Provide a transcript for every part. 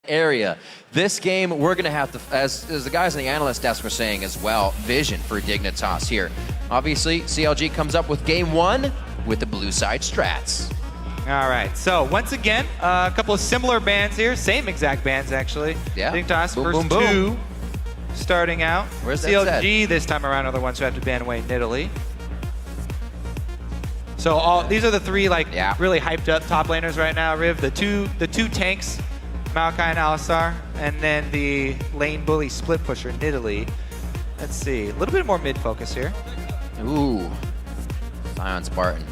area. This game, we're going to have to, as the guys in the analyst desk were saying as well, vision for Dignitas here. Obviously, CLG comes up with game one with the blue side strats. All right, so once again, a couple of similar bans here, same exact bans actually. Yeah. Dignitas Boom, first boom, boom. two starting out. Where's that CLG this time around are the ones who have to ban away Nidalee. So these are the three really hyped up top laners right now, Riv. The two tanks, Maokai and Alistar, and then the lane bully split pusher, Nidalee. Let's see, a little bit more mid focus here. Ooh, Zion Spartan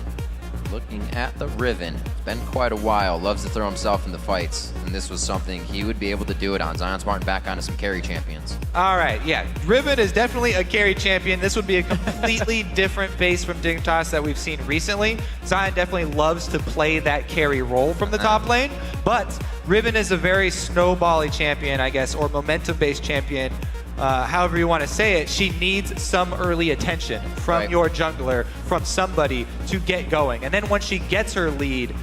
looking at the Riven. It's been quite a while, loves to throw himself into fights, and this was something he would be able to do it on. Zion Spartan back onto some carry champions. All right, yeah, Riven is definitely a carry champion. This would be a completely different face from Dignitas that we've seen recently. Zion definitely loves to play that carry role from the top lane, but Riven is a very snowbally champion, I guess, or momentum-based champion. However you want to say it, she needs some early attention from your jungler, from somebody to get going. And then once she gets her lead,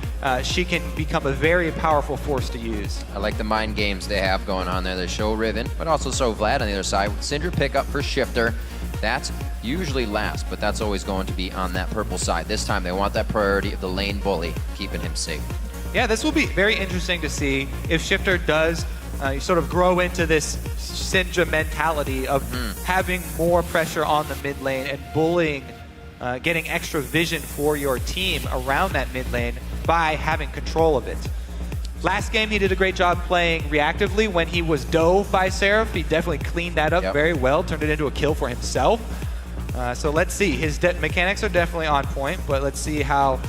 she can become a very powerful force to use. I like the mind games they have going on there. They show Riven, but also show Vlad on the other side. Syndra pickup for Shifter. That's usually last, but that's always going to be on that purple side. This time they want that priority of the lane bully, keeping him safe. Yeah, this will be very interesting to see if Shifter does sort of grow into this Syndra mentality of having more pressure on the mid lane and bullying, getting extra vision for your team around that mid lane by having control of it. Last game, he did a great job playing reactively when he was dove by Seraph. He definitely cleaned that up very well, turned it into a kill for himself. So let's see. His mechanics are definitely on point, but let's see how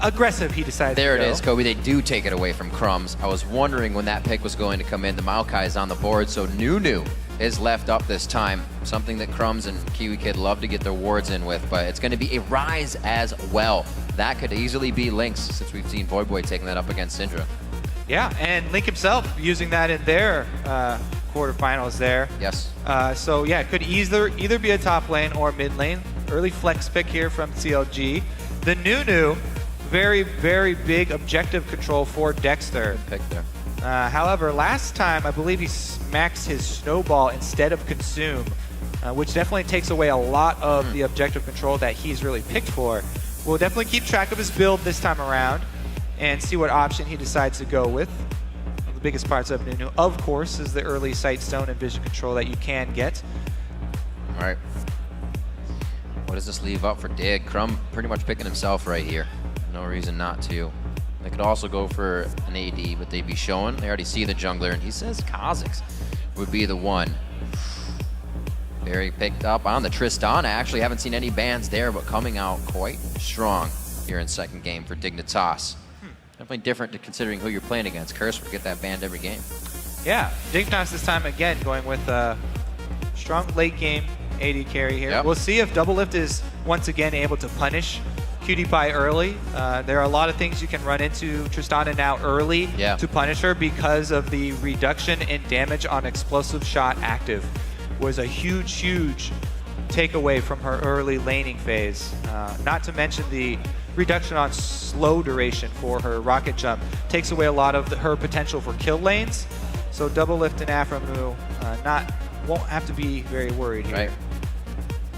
aggressive he decides there to go. It is, Kobe. They do take it away from Crumbs. I was wondering when that pick was going to come in. The Maokai is on the board, so Nunu is left up this time. Something that Crumbs and Kiwi Kid love to get their wards in with, but it's going to be a Rise as well. That could easily be Lynx, since we've seen Void Boy taking that up against Syndra. Yeah, and Link himself using that in their quarterfinals there. Yes. So yeah, it could either be a top lane or mid lane. Early flex pick here from CLG. The Nunu, very, very big objective control for Dexter. Good pick there. However, last time, I believe he maxed his Snowball instead of Consume, which definitely takes away a lot of the objective control that he's really picked for. We'll definitely keep track of his build this time around and see what option he decides to go with. One of the biggest parts of Nunu, of course, is the early sight stone and vision control that you can get. All right. What does this leave up for Dig? Crumb pretty much picking himself right here. No reason not to. They could also go for an AD, but they'd be showing. They already see the jungler, and he says Kha'Zix would be the one. Very picked up on the Tristana. I actually haven't seen any bans there, but coming out quite strong here in second game for Dignitas. Definitely different to considering who you're playing against. Curse would get that banned every game. Yeah, Dignitas this time again going with a strong late game AD carry here. We'll see if Double Lift is once again able to punish Cutie Pie early. There are a lot of things you can run into Tristana now early to punish her because of the reduction in damage on explosive shot active. Was a huge, huge takeaway from her early laning phase. Not to mention the reduction on slow duration for her rocket jump takes away a lot of her potential for kill lanes. So Double Lift and Aphromoo won't have to be very worried here. Right.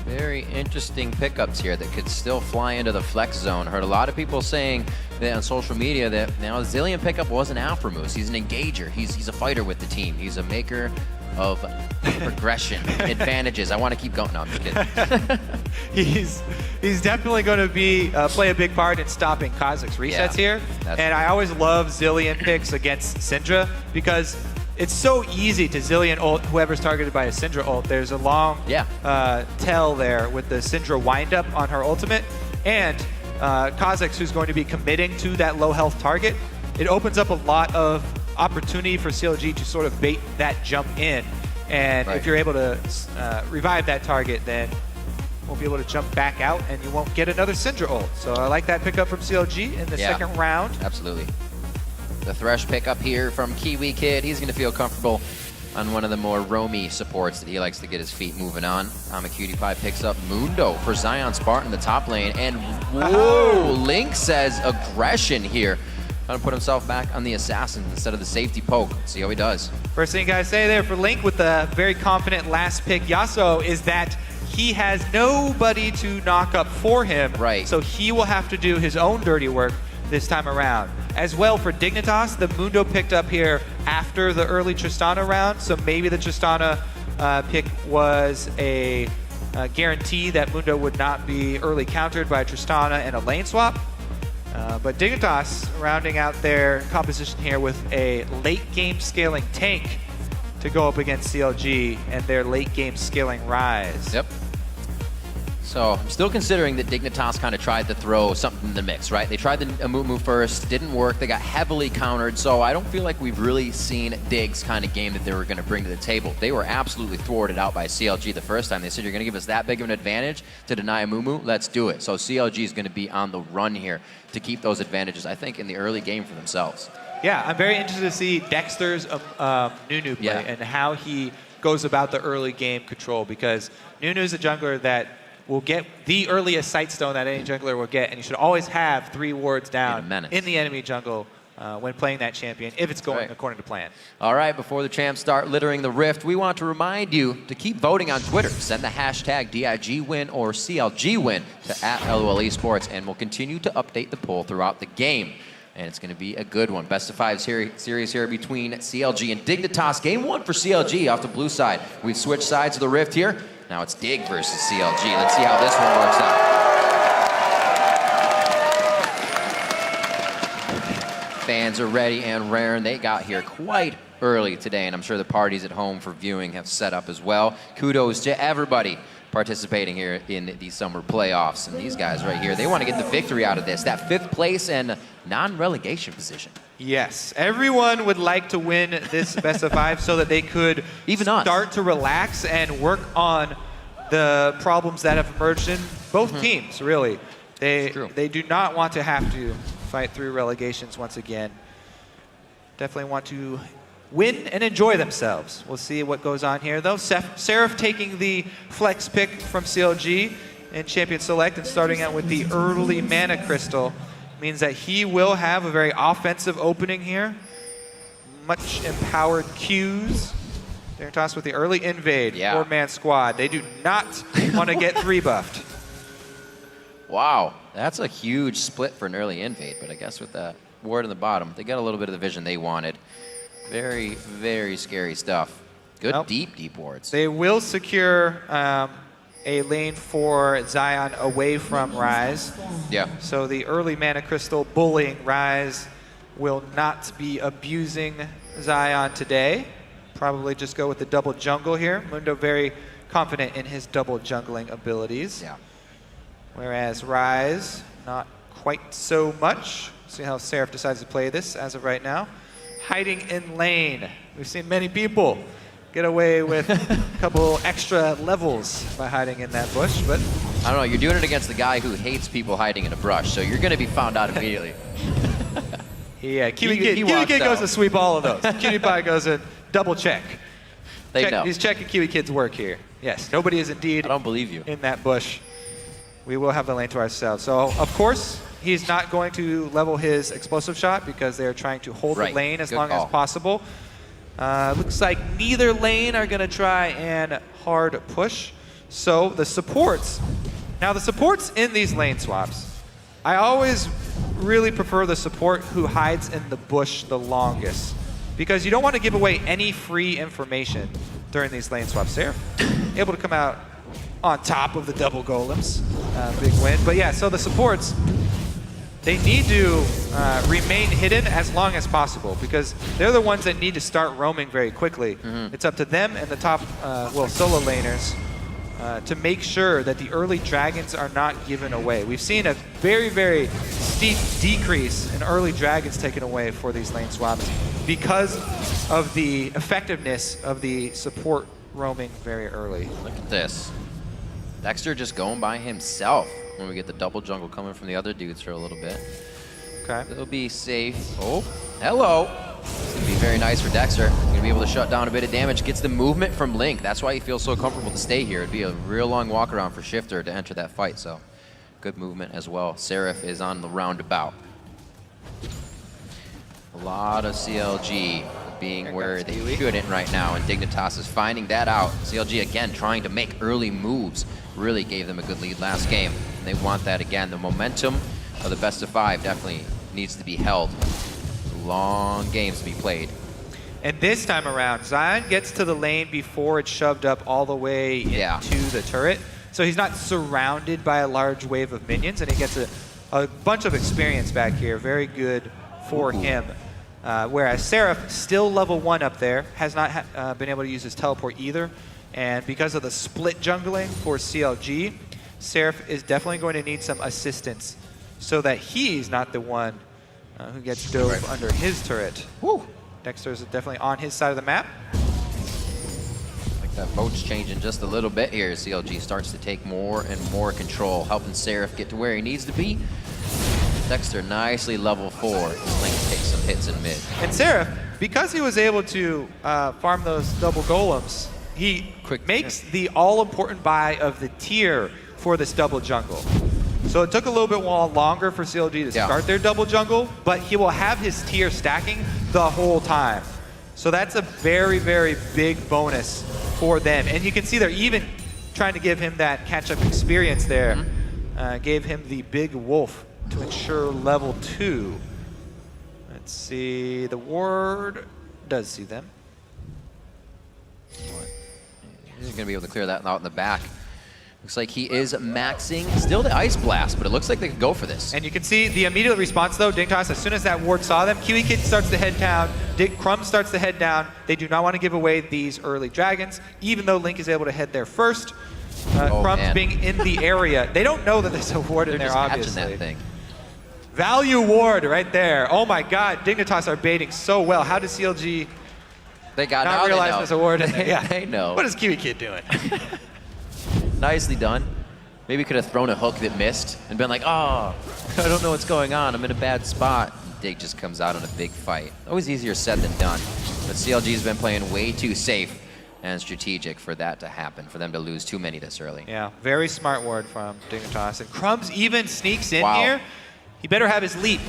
Very interesting pickups here that could still fly into the flex zone. Heard a lot of people saying that on social media that now Zillion pickup wasn't Aphromoo. He's an engager. He's a fighter with the team. He's a maker of progression, advantages. I want to keep going. No, I'm just kidding. He's definitely going to be play a big part in stopping Kha'Zix resets here. And I always love Zillion picks against Syndra because it's so easy to Zillion ult whoever's targeted by a Syndra ult. There's a long tail there with the Syndra windup on her ultimate. And Kha'Zix, who's going to be committing to that low health target, it opens up a lot of opportunity for CLG to sort of bait that jump in. And if you're able to revive that target, then won't be able to jump back out and you won't get another Syndra ult. So I like that pickup from CLG in the second round. Absolutely. The Thresh pickup here from Kiwi Kid. He's going to feel comfortable on one of the more roamy supports that he likes to get his feet moving on. AmaCutiePie picks up Mundo for Zion Spartan in the top lane. And whoa, Link says aggression here Trying to put himself back on the assassin instead of the safety poke. See how he does. First thing you gotta say there for Link with the very confident last pick Yasuo is that he has nobody to knock up for him. Right. So he will have to do his own dirty work this time around. As well for Dignitas, the Mundo picked up here after the early Tristana round, so maybe the Tristana pick was a guarantee that Mundo would not be early countered by Tristana and a lane swap. But Dignitas rounding out their composition here with a late game scaling tank to go up against CLG and their late game scaling Rise. Yep. So I'm still considering that Dignitas kind of tried to throw something in the mix, right? They tried the Amumu first, didn't work. They got heavily countered, so I don't feel like we've really seen Dig's kind of game that they were going to bring to the table. They were absolutely thwarted out by CLG the first time. They said, you're going to give us that big of an advantage to deny Amumu? Let's do it. So CLG is going to be on the run here to keep those advantages, I think, in the early game for themselves. Yeah, I'm very interested to see Dexter's Nunu play and how he goes about the early game control, because Nunu's a jungler that will get the earliest sight stone that any jungler will get, and you should always have 3 wards down in the enemy jungle when playing that champion, if it's going according to plan. All right, before the champs start littering the rift, we want to remind you to keep voting on Twitter. Send the hashtag DIGWin or CLGWin to @LOL eSports, and we'll continue to update the poll throughout the game. And it's going to be a good one. Best of 5 series here between CLG and Dignitas. Game 1 for CLG off the blue side. We've switched sides of the rift here. Now it's Dig versus CLG. Let's see how this one works out. Fans are ready and raring. They got here quite early today, and I'm sure the parties at home for viewing have set up as well. Kudos to everybody participating here in the summer playoffs. And these guys right here, they want to get the victory out of this. That 5th place and non-relegation position. Yes, everyone would like to win this best of 5 so that they could start to relax and work on the problems that have emerged in both teams, really. They do not want to have to fight through relegations once again. Definitely want to win and enjoy themselves. We'll see what goes on here, though. Seraph taking the flex pick from CLG in Champion Select and starting out with the early Mana Crystal means that he will have a very offensive opening here. Much empowered Qs. Dignitas with the early invade, 4-man squad. They do not want to get 3-buffed. Wow, that's a huge split for an early invade, but I guess with that ward in the bottom, they got a little bit of the vision they wanted. Very, very scary stuff. Good deep wards. They will secure a lane for Zion away from Rise. Yeah. So the early Mana Crystal bullying Rise will not be abusing Zion today. Probably just go with the double jungle here. Mundo very confident in his double jungling abilities. Yeah. Whereas Rise, not quite so much. See how Seraph decides to play this as of right now. Hiding in lane. We've seen many people get away with a couple extra levels by hiding in that bush, but I don't know, you're doing it against the guy who hates people hiding in a brush, so you're going to be found out immediately. Yeah, Kiwi Kid goes to sweep all of those. Cutie Pie goes to double check. He's checking Kiwi Kid's work here. Yes, nobody is indeed I don't believe you. in that bush. We will have the lane to ourselves. So, of course, he's not going to level his explosive shot because they're trying to hold the lane as long as possible. Looks like neither lane are going to try and hard push. So the supports, now the supports in these lane swaps, I always really prefer the support who hides in the bush the longest, because you don't want to give away any free information during these lane swaps. They're able to come out on top of the double golems. Big win. But yeah, so the supports, they need to remain hidden as long as possible because they're the ones that need to start roaming very quickly. It's up to them and the top, solo laners to make sure that the early dragons are not given away. We've seen a very, very steep decrease in early dragons taken away for these lane swaps because of the effectiveness of the support roaming very early. Look at this. Dexter just going by himself when we get the double jungle coming from the other dudes for a little bit. Okay. It'll be safe. Oh, hello. It's going to be very nice for Dexter. Going to be able to shut down a bit of damage. Gets the movement from Link. That's why he feels so comfortable to stay here. It'd be a real long walk around for Shifter to enter that fight. So good movement as well. Seraph is on the roundabout. A lot of CLG being where they shouldn't right now, and Dignitas is finding that out. CLG again trying to make early moves. Really gave them a good lead last game. And they want that again. The momentum of the best of 5 definitely needs to be held. Long games to be played. And this time around, Zion gets to the lane before it's shoved up all the way into the turret. So he's not surrounded by a large wave of minions, and he gets a bunch of experience back here. Very good for him. Whereas Seraph, still level 1 up there, has not been able to use his teleport either. And because of the split jungling for CLG, Seraph is definitely going to need some assistance so that he's not the one who gets dove under his turret. Woo! Dexter's definitely on his side of the map. Like that boat's changing just a little bit here. CLG starts to take more and more control, helping Seraph get to where he needs to be. Dexter nicely level 4. Link takes some hits in mid. And Seraph, because he was able to farm those double golems, he makes the all-important buy of the tier for this double jungle. So it took a little bit longer for CLG to start their double jungle, but he will have his tier stacking the whole time. So that's a very, very big bonus for them. And you can see they're even trying to give him that catch-up experience there. Gave him the big wolf to ensure level 2. Let's see, the ward does see them. He's going to be able to clear that out in the back. Looks like he is maxing still the Ice Blast, but it looks like they could go for this. And you can see the immediate response though, Dignitas, as soon as that ward saw them, Kiwi Kid starts to head down, Crumb starts to head down. They do not want to give away these early dragons, even though Link is able to head there first. Crumb's being in the area. They don't know that there's a ward in there, obviously. That thing. Value ward right there. Oh my god, Dignitas are baiting so well. How does CLG not realize there's a ward in there? Yeah, they know. What is Kiwi Kid doing? Nicely done. Maybe could have thrown a hook that missed and been like, oh, I don't know what's going on. I'm in a bad spot. Dig just comes out in a big fight. Always easier said than done. But CLG's been playing way too safe and strategic for that to happen, for them to lose too many this early. Yeah, very smart ward from Dignitas. And Crumbs even sneaks in here. He better have his leap.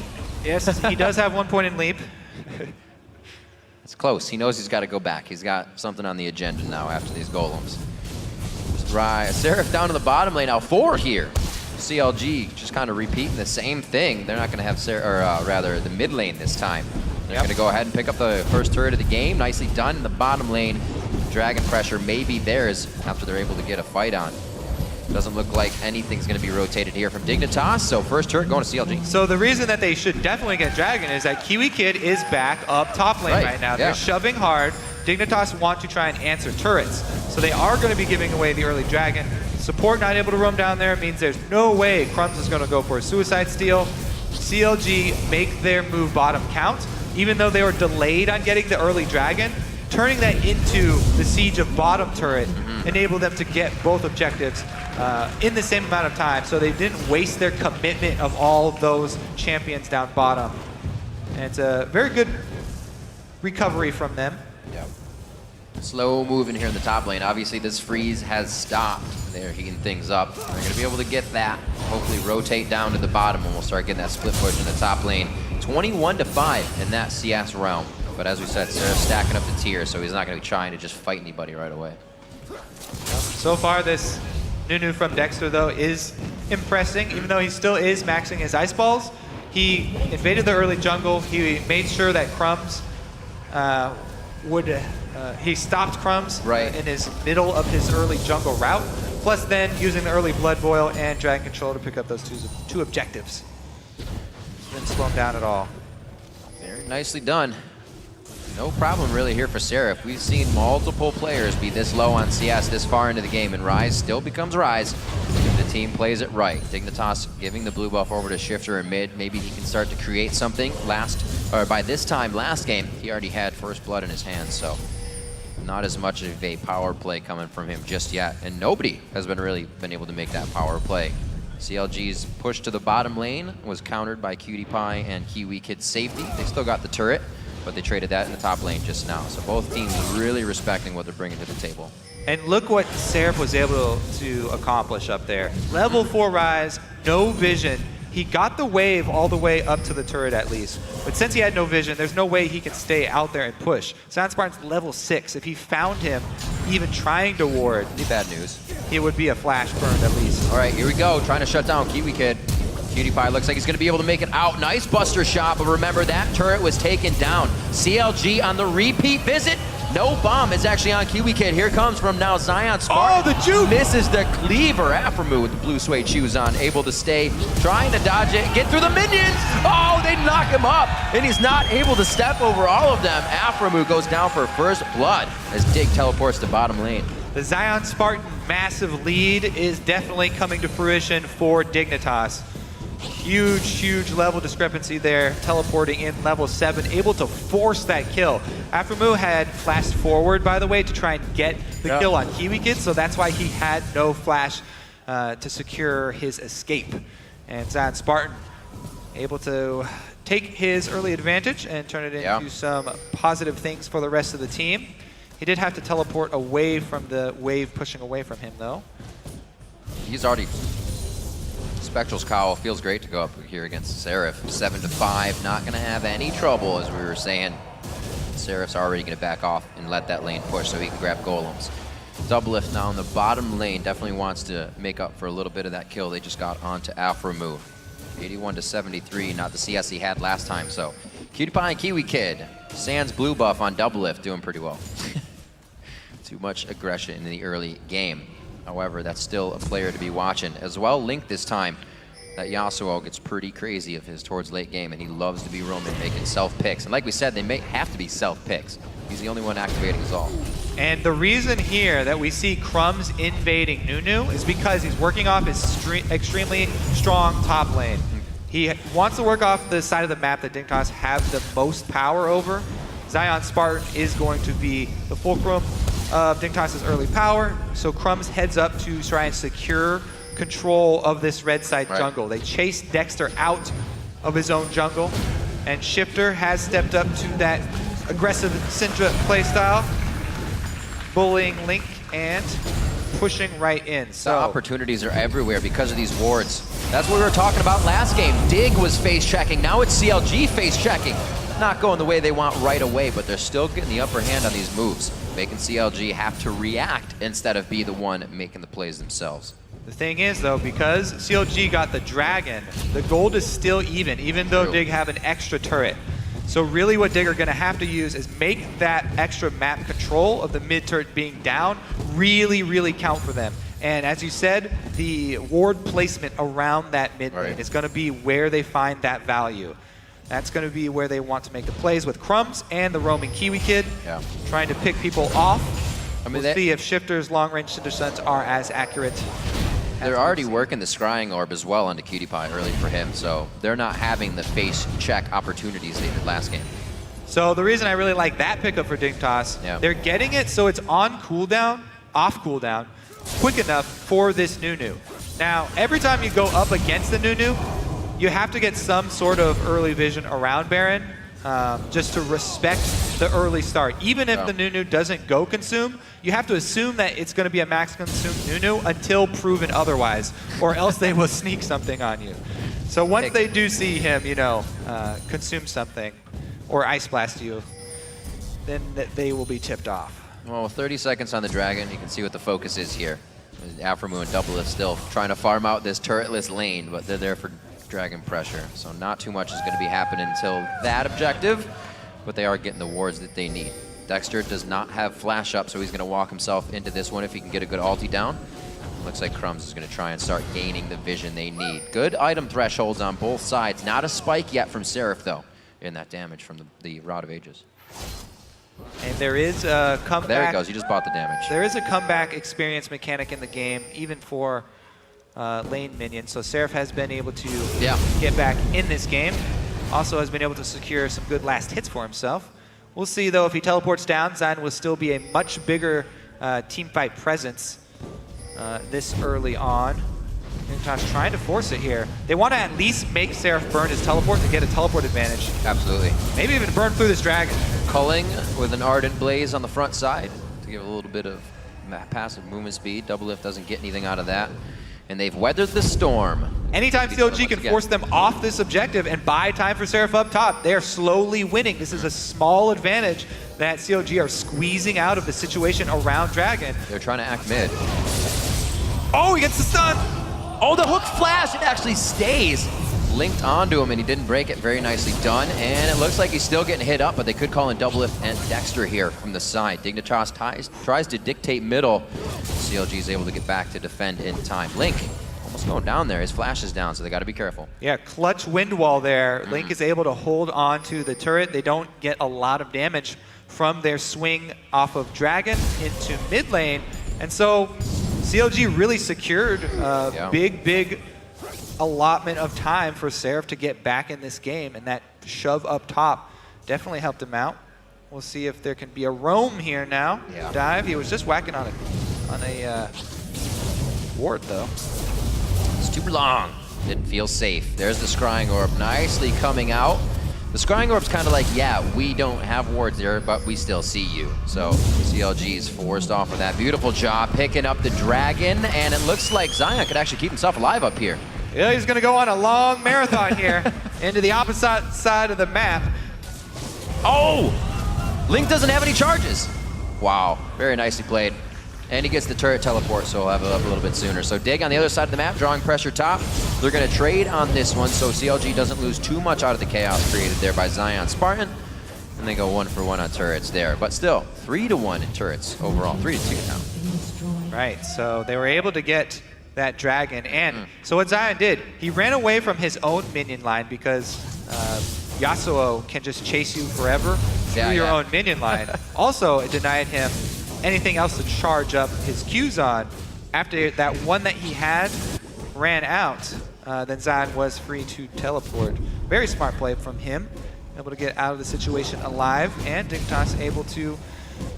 Yes, he does have 1 point in leap. It's close. He knows he's got to go back. He's got something on the agenda now after these golems. Right, Seraph down to the bottom lane now. 4 here. CLG just kind of repeating the same thing. They're not going to have the mid lane this time. They're going to go ahead and pick up the first turret of the game. Nicely done in the bottom lane. Dragon pressure may be theirs after they're able to get a fight on. Doesn't look like anything's going to be rotated here from Dignitas, so first turret going to CLG. So the reason that they should definitely get Dragon is that Kiwi Kid is back up top lane right now. They're shoving hard. Dignitas want to try and answer turrets. So they are going to be giving away the early Dragon. Support not able to roam down there means there's no way Crumbs is going to go for a suicide steal. CLG make their move bottom count, even though they were delayed on getting the early Dragon. Turning that into the siege of bottom turret enabled them to get both objectives in the same amount of time, so they didn't waste their commitment of all those champions down bottom. And it's a very good recovery from them. Slow moving here in the top lane. Obviously this freeze has stopped. They're heating things up. They're going to be able to get that. Hopefully rotate down to the bottom and we'll start getting that split push in the top lane. 21-5 in that CS realm. But as we said, Seraph's stacking up the tier, so he's not going to be trying to just fight anybody right away. So far, this Nunu from Dexter, though, is impressing. Even though he still is maxing his ice balls, he invaded the early jungle. He made sure that Crumbs he stopped Crumbs in his middle of his early jungle route. Plus, then using the early Blood Boil and Dragon Control to pick up those two objectives. Didn't slow him down at all. Very nicely done. No problem really here for Seraph. We've seen multiple players be this low on CS this far into the game, and Rise still becomes Rise if the team plays it right. Dignitas giving the blue buff over to Shifter in mid. Maybe he can start to create something. By this time, last game, he already had first blood in his hands, so not as much of a power play coming from him just yet. And nobody has really been able to make that power play. CLG's push to the bottom lane was countered by Cutie Pie and Kiwi Kid's safety. They still got the turret, but they traded that in the top lane just now. So both teams really respecting what they're bringing to the table. And look what Seraph was able to accomplish up there. Level 4 Rise, no vision, he got the wave all the way up to the turret at least. But since he had no vision, there's no way he can stay out there and push. Zion Spartan's level 6. If he found him even trying to ward, be bad news. It would be a flash burn at least. All right, here we go. Trying to shut down Kiwi Kid. Cutie Pie looks like he's going to be able to make it out. Nice buster shot, but remember that turret was taken down. CLG on the repeat visit. No bomb is actually on Kiwi Kid. Here comes from now Zion Spartan. Oh, the juke! Misses the cleaver. Aframu with the blue suede shoes on, able to stay, trying to dodge it, get through the minions. Oh, they knock him up, and he's not able to step over all of them. Aframu goes down for first blood as Dig teleports to bottom lane. The Zion Spartan massive lead is definitely coming to fruition for Dignitas. Huge level discrepancy there, teleporting in level 7, able to force that kill. Aframu had flashed forward, by the way, to try and get the kill on Kiwi Kid, so that's why he had no flash to secure his escape. And Zion Spartan able to take his early advantage and turn it into some positive things for the rest of the team. He did have to teleport away from the wave pushing away from him, though. He's already... Spectral's Cowl feels great to go up here against Seraph. 7-5, not going to have any trouble, as we were saying. Seraph's already going to back off and let that lane push so he can grab golems. Doublelift now in the bottom lane definitely wants to make up for a little bit of that kill they just got onto Aframu. 81-73, not the CS he had last time, so Cutie Pie and Kiwi Kid. Sans blue buff on Doublelift, doing pretty well. Too much aggression in the early game. However, that's still a player to be watching. As well, Link this time. That Yasuo gets pretty crazy of his towards late game, and he loves to be roaming, making self-picks. And like we said, they may have to be self-picks. He's the only one activating his ult. And the reason here that we see Crumbs invading Nunu is because he's working off his extremely strong top lane. He wants to work off the side of the map that Dignitas have the most power over. Zion Spartan is going to be the fulcrum of Dignitas' early power, so Crumbs heads up to try and secure control of this red side jungle. They chase Dexter out of his own jungle, and Shifter has stepped up to that aggressive Syndra playstyle, bullying Link and pushing right in. So the opportunities are everywhere because of these wards. That's what we were talking about last game. Dig was face checking, now it's CLG face checking. Not going the way they want right away, but they're still getting the upper hand on these moves, making CLG have to react instead of be the one making the plays themselves. The thing is, though, because CLG got the dragon, the gold is still even though Dig have an extra turret. So really what Dig are going to have to use is make that extra map control of the mid turret being down really count for them. And as you said, the ward placement around that mid lane is going to be where they find that value. That's going to be where they want to make the plays with Crumbs and the roaming Kiwi Kid, trying to pick people off. I mean, we'll see if Shifter's long-range Cinder Suns are as accurate. They're already working the Scrying Orb as well onto Cutie Pie early for him, so they're not having the face check opportunities they did last game. So the reason I really like that pickup for Dignitas, they're getting it so it's on cooldown, off cooldown, quick enough for this Nunu. Now, every time you go up against the Nunu, you have to get some sort of early vision around Baron, just to respect the early start. Even if the Nunu doesn't go consume, you have to assume that it's going to be a max consume Nunu until proven otherwise, or else they will sneak something on you. So once they do see him, you know, consume something, or ice blast you, then they will be tipped off. Well, 30 seconds on the Dragon, you can see what the focus is here. Aframu and Doublelift still trying to farm out this turretless lane, but they're there for Dragon pressure, so not too much is going to be happening until that objective, but they are getting the wards that they need. Dexter does not have flash up, so he's going to walk himself into this one if he can get a good ulti down. Looks like Crumbs is going to try and start gaining the vision they need. Good item thresholds on both sides. Not a spike yet from Seraph, though, in that damage from the Rod of Ages. And there is a comeback. There he goes. He just bought the damage. There is a comeback experience mechanic in the game, even for lane minions. So Seraph has been able to get back in this game. Also has been able to secure some good last hits for himself. We'll see, though, if he teleports down, Zion will still be a much bigger teamfight presence this early on. Dignitas trying to force it here. They want to at least make Seraph burn his teleport to get a teleport advantage. Absolutely. Maybe even burn through this dragon. Culling with an Ardent Blaze on the front side to give a little bit of passive movement speed. Doublelift doesn't get anything out of that. and they've weathered the storm. Anytime CLG can force them off this objective and buy time for Seraph up top, they're slowly winning. This is a small advantage that CLG are squeezing out of the situation around Dragon. They're trying to act mid. Oh, he gets the stun! Oh, the hook flash, it actually stays. Linked onto him, and he didn't break it. Very nicely done. And it looks like he's still getting hit up, but they could call in double lift and Dexter here from the side. Dignitas tries to dictate middle. CLG is able to get back to defend in time. Link almost going down there. His flash is down, so they got to be careful. Yeah, clutch wind wall there. Link is able to hold on to the turret. They don't get a lot of damage from their swing off of Dragon into mid lane. And so CLG really secured a big allotment of time for Seraph to get back in this game, and that shove up top definitely helped him out. We'll see if there can be a roam here now. Yeah. Dive, he was just whacking on a ward though. It's too long. Didn't feel safe. There's the Scrying Orb nicely coming out. The Scrying Orb's kind of like, yeah, we don't have wards there, but we still see you. So CLG is forced off of that. Beautiful job picking up the Dragon, and it looks like Zion could actually keep himself alive up here. Yeah, he's gonna go on a long marathon here into the opposite side of the map. Oh! Link doesn't have any charges. Wow, very nicely played. And he gets the turret teleport, so he'll have it up a little bit sooner. So Dig on the other side of the map, drawing pressure top. They're gonna trade on this one, so CLG doesn't lose too much out of the chaos created there by Zion Spartan. And they go 1-for-1 on turrets there. But still, 3-1 in turrets overall, 3-2 now. Right, so they were able to get that Dragon, and so what Zion did, he ran away from his own minion line because Yasuo can just chase you forever through your own minion line. Also, it denied him anything else to charge up his Qs on. After that one that he had ran out, then Zion was free to teleport. Very smart play from him, able to get out of the situation alive, and Dignitas able to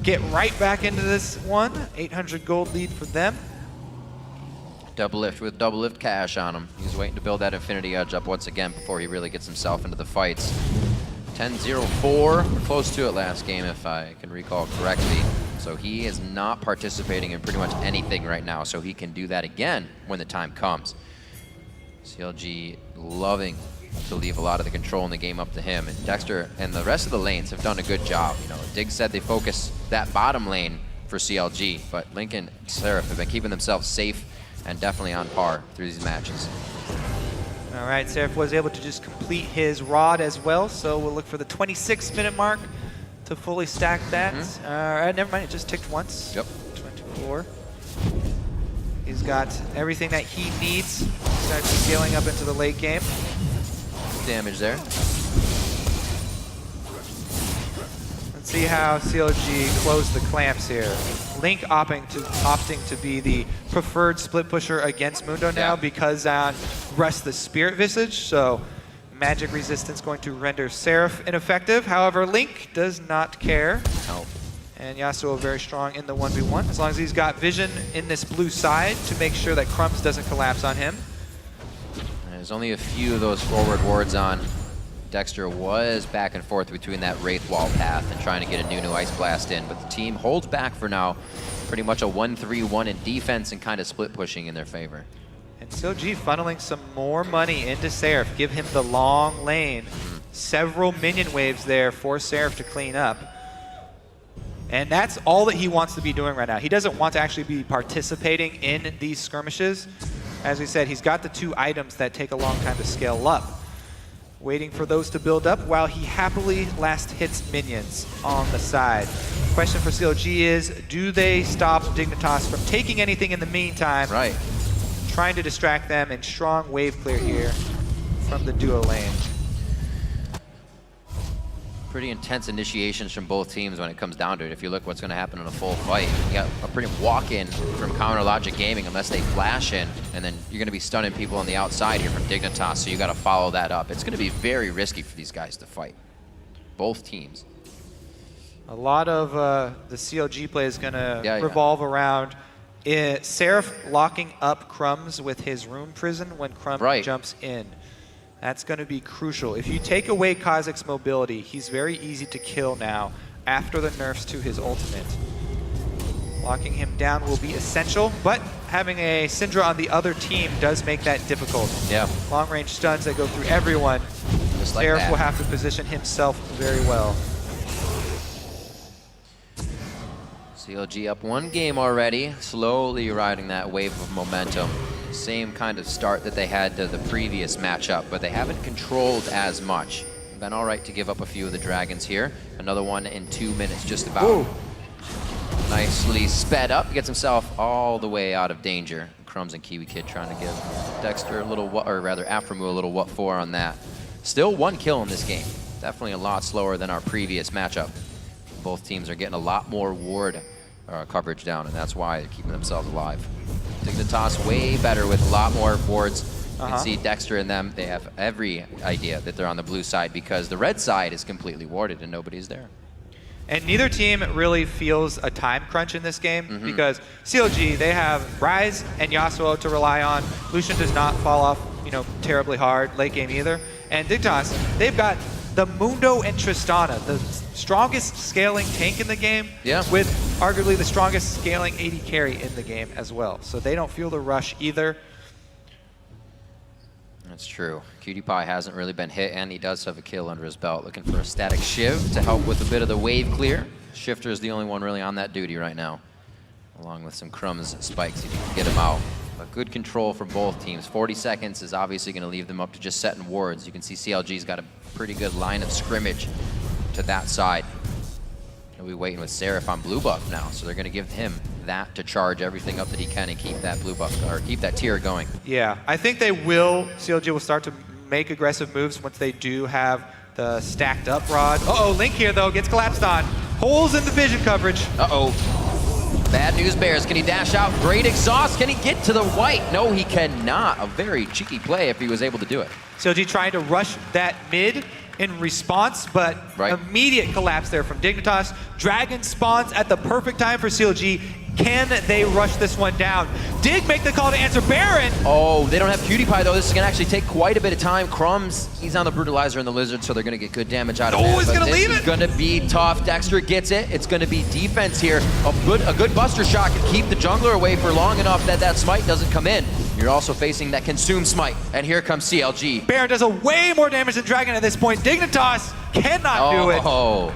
get right back into this one. 800 gold lead for them. Double lift with double lift cash on him. He's waiting to build that Infinity Edge up once again before he really gets himself into the fights. 10-0-4, we're close to it last game if I can recall correctly. So he is not participating in pretty much anything right now, so he can do that again when the time comes. CLG loving to leave a lot of the control in the game up to him, and Dexter and the rest of the lanes have done a good job. You know, Dig said they focus that bottom lane for CLG, but Link and Seraph have been keeping themselves safe and definitely on par through these matches. All right, Seraph was able to just complete his rod as well, so we'll look for the 26-minute mark to fully stack that. Never mind, it just ticked once. Yep. 24. He's got everything that he needs. Starts scaling up into the late game. Damage there. Let's see how CLG close the clamps here. Link opting to be the preferred split pusher against Mundo now because on rests the Spirit Visage, so magic resistance going to render Seraph ineffective. However, Link does not care. Oh. And Yasuo very strong in the 1v1, as long as he's got vision in this blue side to make sure that Crumbs doesn't collapse on him. There's only a few of those forward wards on. Dexter was back and forth between that Wraith Wall path and trying to get a new Ice Blast in, but the team holds back for now. Pretty much a 1-3-1 in defense and kind of split pushing in their favor. And CLG funneling some more money into Seraph, give him the long lane. Several minion waves there for Seraph to clean up. And that's all that he wants to be doing right now. He doesn't want to actually be participating in these skirmishes. As we said, he's got the 2 items that take a long time to scale up. Waiting for those to build up while he happily last hits minions on the side. Question for CLG is, do they stop Dignitas from taking anything in the meantime? Right. Trying to distract them, and strong wave clear here from the duo lane. Pretty intense initiations from both teams when it comes down to it. If you look what's going to happen in a full fight, you got a pretty walk-in from Counter Logic Gaming unless they flash in, and then you're going to be stunning people on the outside here from Dignitas, so you got to follow that up. It's going to be very risky for these guys to fight. Both teams. A lot of the CLG play is going to revolve around Seraph locking up Crumbs with his Rune Prison when Crumbs jumps in. That's going to be crucial. If you take away Kha'Zix's mobility, he's very easy to kill now after the nerfs to his ultimate. Locking him down will be essential, but having a Syndra on the other team does make that difficult. Yeah. Long-range stuns that go through everyone. Just like Seraph will have to position himself very well. CLG up 1 game already, slowly riding that wave of momentum. Same kind of start that they had to the previous matchup, but they haven't controlled as much. Been all right to give up a few of the dragons here. Another one in 2 minutes, just about. Ooh. Nicely sped up, gets himself all the way out of danger. Crumbs and Kiwi Kid trying to give Dexter a little, or rather Aframu a little what for on that. Still 1 kill in this game. Definitely a lot slower than our previous matchup. Both teams are getting a lot more ward coverage down, and that's why they're keeping themselves alive. Dignitas way better with a lot more wards. You can see Dexter and them, they have every idea that they're on the blue side because the red side is completely warded and nobody's there. And neither team really feels a time crunch in this game because CLG, they have Ryze and Yasuo to rely on. Lucian does not fall off, terribly hard late game either. And Dignitas, they've got the Mundo and Tristana, the strongest scaling tank in the game, with arguably the strongest scaling AD carry in the game as well. So they don't feel the rush either. That's true. Cutie Pie hasn't really been hit, and he does have a kill under his belt. Looking for a static Shiv to help with a bit of the wave clear. Shifter is the only one really on that duty right now, along with some Crumbs spikes if you can get him out. But good control for both teams. 40 seconds is obviously going to leave them up to just setting wards. You can see CLG's got a pretty good line of scrimmage to that side. He'll be waiting with Seraph on blue buff now, so they're going to give him that to charge everything up that he can and keep that blue buff, or keep that tier going. Yeah, I think they will, CLG will start to make aggressive moves once they do have the stacked up rod. Uh-oh, Link here though, gets collapsed on. Holes in the vision coverage. Uh-oh. Bad news bears, can he dash out? Great exhaust, can he get to the white? No, he cannot. A very cheeky play if he was able to do it. CLG trying to rush that mid in response, but immediate collapse there from Dignitas. Dragon spawns at the perfect time for CLG. Can they rush this one down? Dig make the call to answer Baron. Oh, they don't have Cutie Pie though. This is gonna actually take quite a bit of time. Crumbs, he's on the Brutalizer and the Lizard, so they're gonna get good damage out of it. Oh, he's gonna leave it. It's gonna be tough. Dexter gets it. It's gonna be defense here. A good Buster Shot can keep the jungler away for long enough that that smite doesn't come in. You're also facing that Consume smite, and here comes CLG. Baron does a way more damage than Dragon at this point. Dignitas cannot do it. Oh.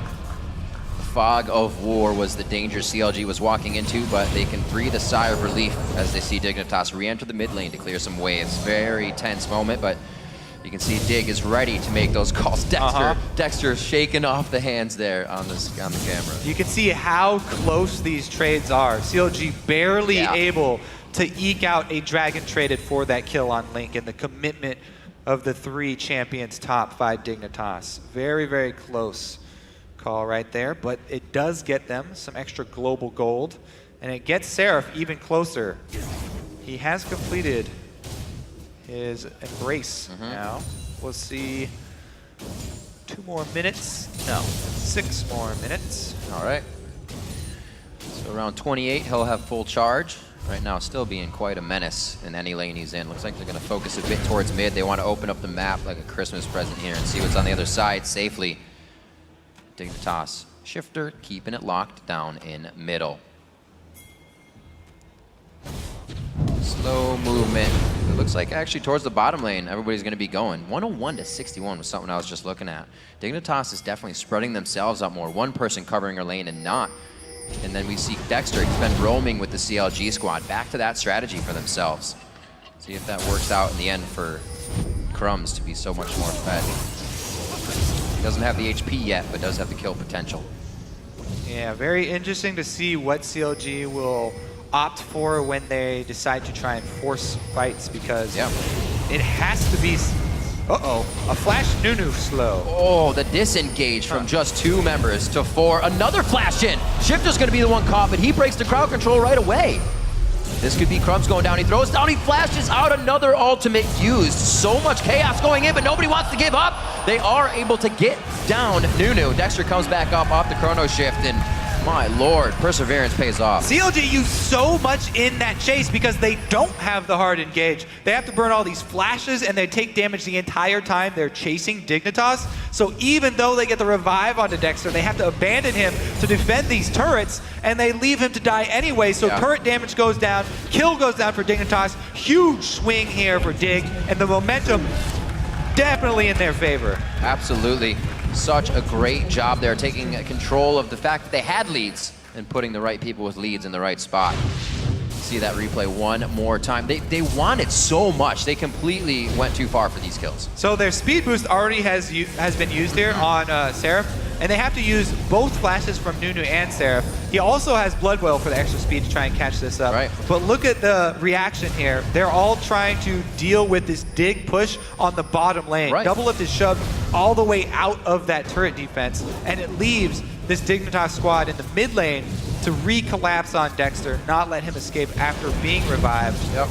Fog of War was the danger CLG was walking into, but they can breathe a sigh of relief as they see Dignitas re-enter the mid lane to clear some waves. Very tense moment, but you can see Dig is ready to make those calls. Dexter shaking off the hands there on the camera. You can see how close these trades are. CLG barely able to eke out a Dragon traded for that kill on Link, and the commitment of the 3 champions top 5 Dignitas. Very, very close call right there, but it does get them some extra global gold, and it gets Seraph even closer. He has completed his embrace now. We'll see 2 more minutes. No, 6 more minutes. All right. So around 28, he'll have full charge. Right now, still being quite a menace in any lane he's in. Looks like they're going to focus a bit towards mid. They want to open up the map like a Christmas present here and see what's on the other side safely. Dignitas, Shifter keeping it locked down in middle. Slow movement. It looks like actually towards the bottom lane, everybody's going to be going. 101 to 61 was something I was just looking at. Dignitas is definitely spreading themselves out more. One person covering her lane and not. And then we see Dexter, he's been roaming with the CLG squad. Back to that strategy for themselves. See if that works out in the end for Crumbs to be so much more fed. Doesn't have the HP yet, but does have the kill potential. Yeah, very interesting to see what CLG will opt for when they decide to try and force fights, because it has to be, a flash Nunu slow. Oh, the disengage from just 2 members to 4. Another flash in. Shifter's gonna be the one caught, but he breaks the crowd control right away. This could be Crumbs going down. He throws down, he flashes out, another ultimate used. So much chaos going in, but nobody wants to give up. They are able to get down Nunu. Dexter comes back up off the chrono shift, and My lord, perseverance pays off. CLG used so much in that chase because they don't have the hard engage. They have to burn all these flashes and they take damage the entire time they're chasing Dignitas. So even though they get the revive onto Dexter, they have to abandon him to defend these turrets, and they leave him to die anyway. So turret damage goes down, kill goes down for Dignitas. Huge swing here for Dig, and the momentum definitely in their favor. Absolutely. Such a great job there, taking control of the fact that they had leads and putting the right people with leads in the right spot. See that replay one more time. They wanted so much. They completely went too far for these kills. So their speed boost already has been used here on Seraph, and they have to use both flashes from Nunu and Seraph. He also has Blood Boil for the extra speed to try and catch this up. Right. But look at the reaction here. They're all trying to deal with this Dig push on the bottom lane. Right. Double Lift is shoved all the way out of that turret defense, and it leaves this Dignitas squad in the mid lane to re-collapse on Dexter, not let him escape after being revived. Yep.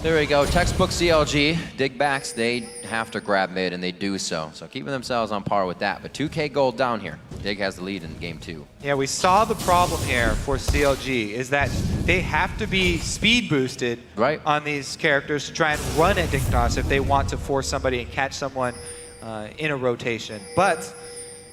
There we go, textbook CLG. Dig backs, they have to grab mid, and they do so. So keeping themselves on par with that, but 2K gold down here. Dig has the lead in game 2. Yeah, we saw the problem here for CLG is that they have to be speed boosted on these characters to try and run at Dignitas if they want to force somebody and catch someone in a rotation. But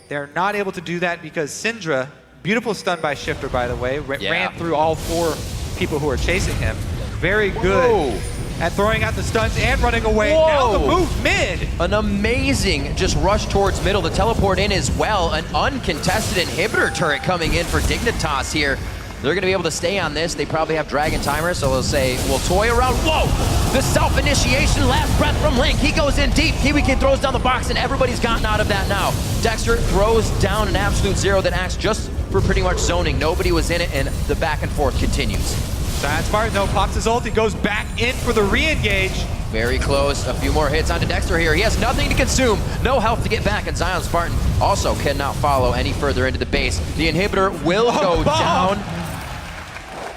they're not able to do that because Syndra, beautiful stun by Shifter, by the way, ran through all 4 people who are chasing him. Very good at throwing out the stuns and running away. Now the move mid. An amazing just rush towards middle. The teleport in as well. An uncontested inhibitor turret coming in for Dignitas here. They're going to be able to stay on this. They probably have Dragon Timer, so they'll say, we'll toy around. Whoa! The self-initiation, last breath from Link. He goes in deep. Kiwi Kid throws down the box, and everybody's gotten out of that now. Dexter throws down an absolute zero that acts just for pretty much zoning. Nobody was in it, and the back and forth continues. Zion Spartan, though, pops his ult. He goes back in for the re-engage. Very close. A few more hits onto Dexter here. He has nothing to consume. No health to get back, and Zion Spartan also cannot follow any further into the base. The inhibitor will go down.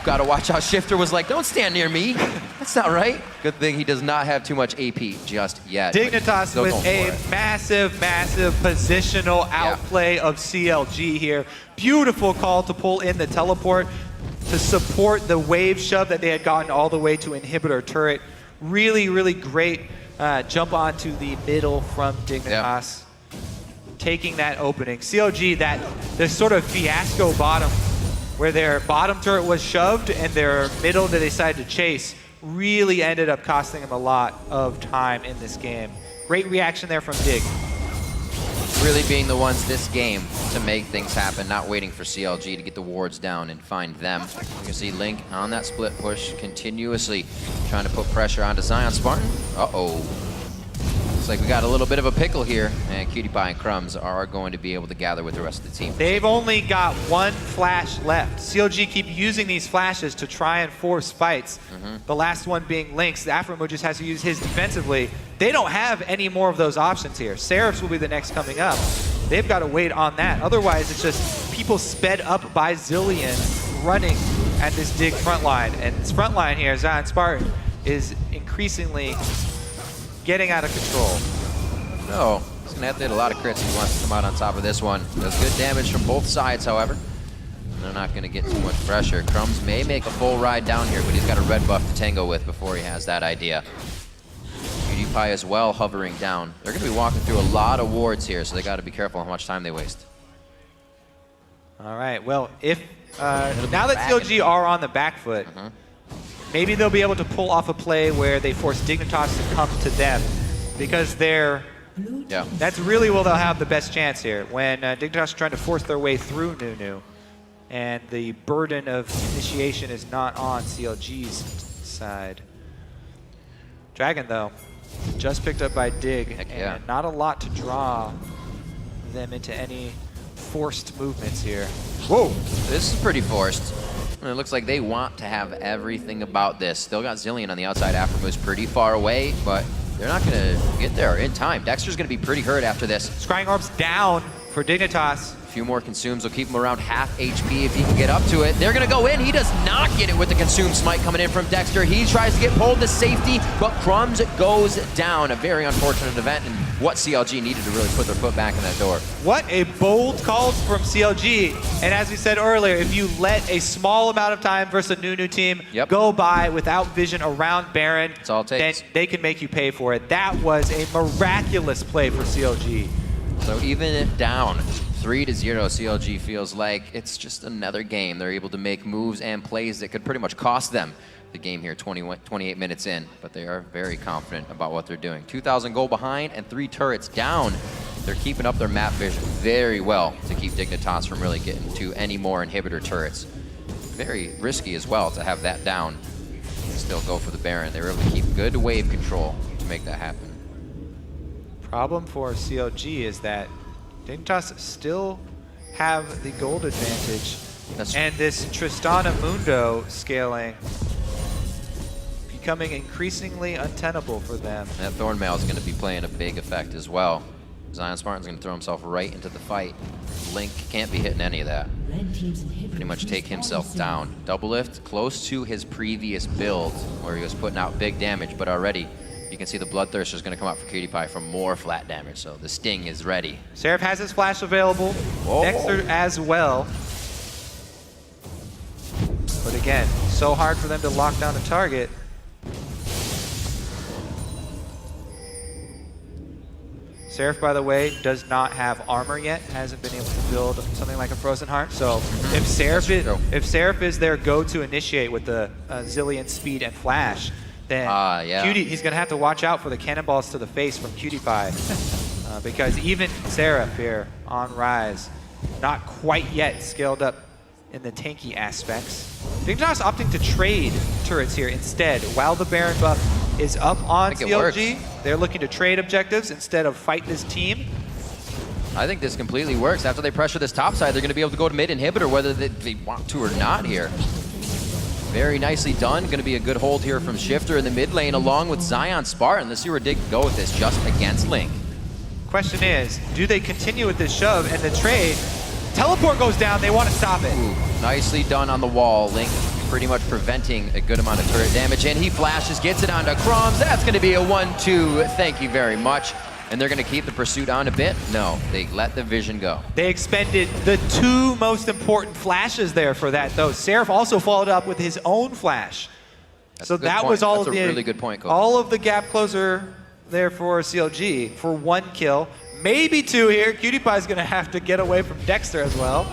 Gotta watch how Shifter was like, don't stand near me. That's not right. Good thing he does not have too much AP just yet. Dignitas with a massive, massive positional outplay of CLG here. Beautiful call to pull in the teleport to support the wave shove that they had gotten all the way to inhibitor turret. Really, really great jump onto the middle from Dignitas. Taking that opening. CLG, this sort of fiasco bottom where their bottom turret was shoved and their middle that they decided to chase really ended up costing them a lot of time in this game. Great reaction there from Dig. Really being the ones this game to make things happen, not waiting for CLG to get the wards down and find them. You can see Link on that split push, continuously trying to put pressure onto Zion Spartan. Uh-oh. Looks like we got a little bit of a pickle here, and Cutie Pie and Crumbs are going to be able to gather with the rest of the team. They've only got 1 flash left. CLG keep using these flashes to try and force fights. The last one being Link's. Afromo just has to use his defensively. They don't have any more of those options here. Seraphs will be the next coming up. They've got to wait on that. Otherwise, it's just people sped up by Zillion running at this Dig front line. And this front line here, Zion Spartan, is increasingly getting out of control. No, he's going to have to hit a lot of crits if he wants to come out on top of this one. Does good damage from both sides, however. They're not going to get too much pressure. Crumbs may make a full ride down here, but he's got a red buff to tango with before he has that idea. Cutie Pie as well hovering down. They're going to be walking through a lot of wards here, so they got to be careful how much time they waste. All right, well, if now that CLG are on the back foot, maybe they'll be able to pull off a play where they force Dignitas to come to them, because that's really where they'll have the best chance here. When Dignitas is trying to force their way through Nunu, and the burden of initiation is not on CLG's side. Dragon, though, just picked up by Dig, and not a lot to draw them into any forced movements here. Whoa, this is pretty forced. It looks like they want to have everything about this. Still got Zillion on the outside. Afromo's pretty far away, but they're not going to get there in time. Dexter's going to be pretty hurt after this. Scrying Orb's down for Dignitas. A few more consumes will keep him around half HP if he can get up to it. They're going to go in. He does not get it with the consume smite coming in from Dexter. He tries to get pulled to safety, but Crumbs goes down. A very unfortunate event, and what CLG needed to really put their foot back in that door. What a bold call from CLG. And as we said earlier, if you let a small amount of time versus a new team go by without vision around Baron, that's all it takes. Then they can make you pay for it. That was a miraculous play for CLG. So even down 3-0, CLG feels like it's just another game. They're able to make moves and plays that could pretty much cost them the game here 28 minutes in, but they are very confident about what they're doing. 2,000 gold behind and 3 turrets down. They're keeping up their map vision very well to keep Dignitas from really getting to any more inhibitor turrets. Very risky as well to have that down and still go for the Baron. They were able to keep good wave control to make that happen. Problem for CLG is that Dignitas still have the gold advantage, and this Tristana Mundo scaling becoming increasingly untenable for them. That Thornmail is going to be playing a big effect as well. Zion Spartan's going to throw himself right into the fight. Link can't be hitting any of that. Pretty much take himself down. Double lift close to his previous build where he was putting out big damage, but already you can see the Bloodthirster is going to come out for Cutie Pie for more flat damage, so the Sting is ready. Seraph has his flash available. Dexter as well. But again, so hard for them to lock down a target. Seraph, by the way, does not have armor yet, hasn't been able to build something like a Frozen Heart. So if Seraph is their go-to initiate with the Zillion speed and flash, then he's going to have to watch out for the cannonballs to the face from Cutie Pie. Because even Seraph here on Rise, not quite yet scaled up in the tanky aspects. Dignitas opting to trade turrets here instead. While the Baron buff is up on CLG, they're looking to trade objectives instead of fight this team. I think this completely works. After they pressure this top side, they're going to be able to go to mid inhibitor whether they want to or not here. Very nicely done. Going to be a good hold here from Shifter in the mid lane along with Zion Spartan. Let's see where Dig can go with this just against Link. Question is, do they continue with this shove and the trade? Teleport goes down, they want to stop it. Ooh, nicely done on the wall. Link pretty much preventing a good amount of turret damage, and he flashes, gets it onto Crumbs. That's going to be a 1-2. Thank you very much. And they're going to keep the pursuit on a bit? No, they let the vision go. They expended the 2 most important flashes there for that, though. Seraph also followed up with his own flash. So that was all of the really good point, Coach. All of the gap closer there for CLG for 1 kill. Maybe 2 here. Cutie Pie's going to have to get away from Dexter as well.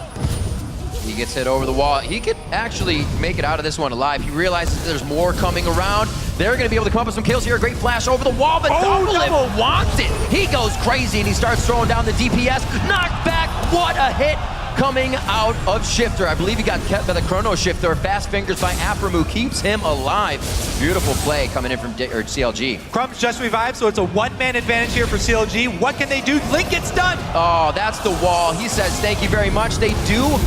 He gets hit over the wall. He could actually make it out of this one alive. He realizes there's more coming around. They're going to be able to come up with some kills here. A great flash over the wall, but Double Lift wants it. He goes crazy and he starts throwing down the DPS. Knocked back. What a hit coming out of Shifter. I believe he got kept by the Chrono Shifter. Fast fingers by Aphromu keeps him alive. Beautiful play coming in from CLG. Crumbs just revived, so it's a 1-man advantage here for CLG. What can they do? Link gets done. Oh, that's the wall. He says thank you very much. They do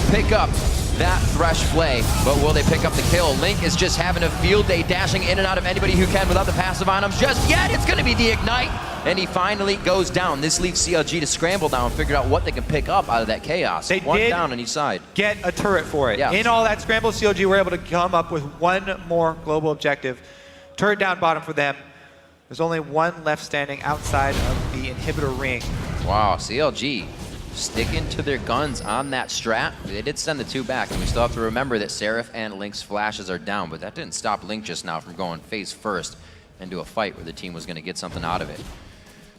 pick up that Thresh play, but will they pick up the kill? Link is just having a field day, dashing in and out of anybody who can without the passive on him just yet. It's going to be the Ignite, and he finally goes down. This leaves CLG to scramble down and figure out what they can pick up out of that chaos. They One did down on each side. Get a turret for it. Yeah. In all that scramble, CLG were able to come up with 1 more global objective. Turret down bottom for them. There's only 1 left standing outside of the inhibitor ring. Wow, CLG sticking to their guns on that strat. They did send the 2 back, and we still have to remember that Seraph and Link's flashes are down, but that didn't stop Link just now from going face first into a fight where the team was going to get something out of it.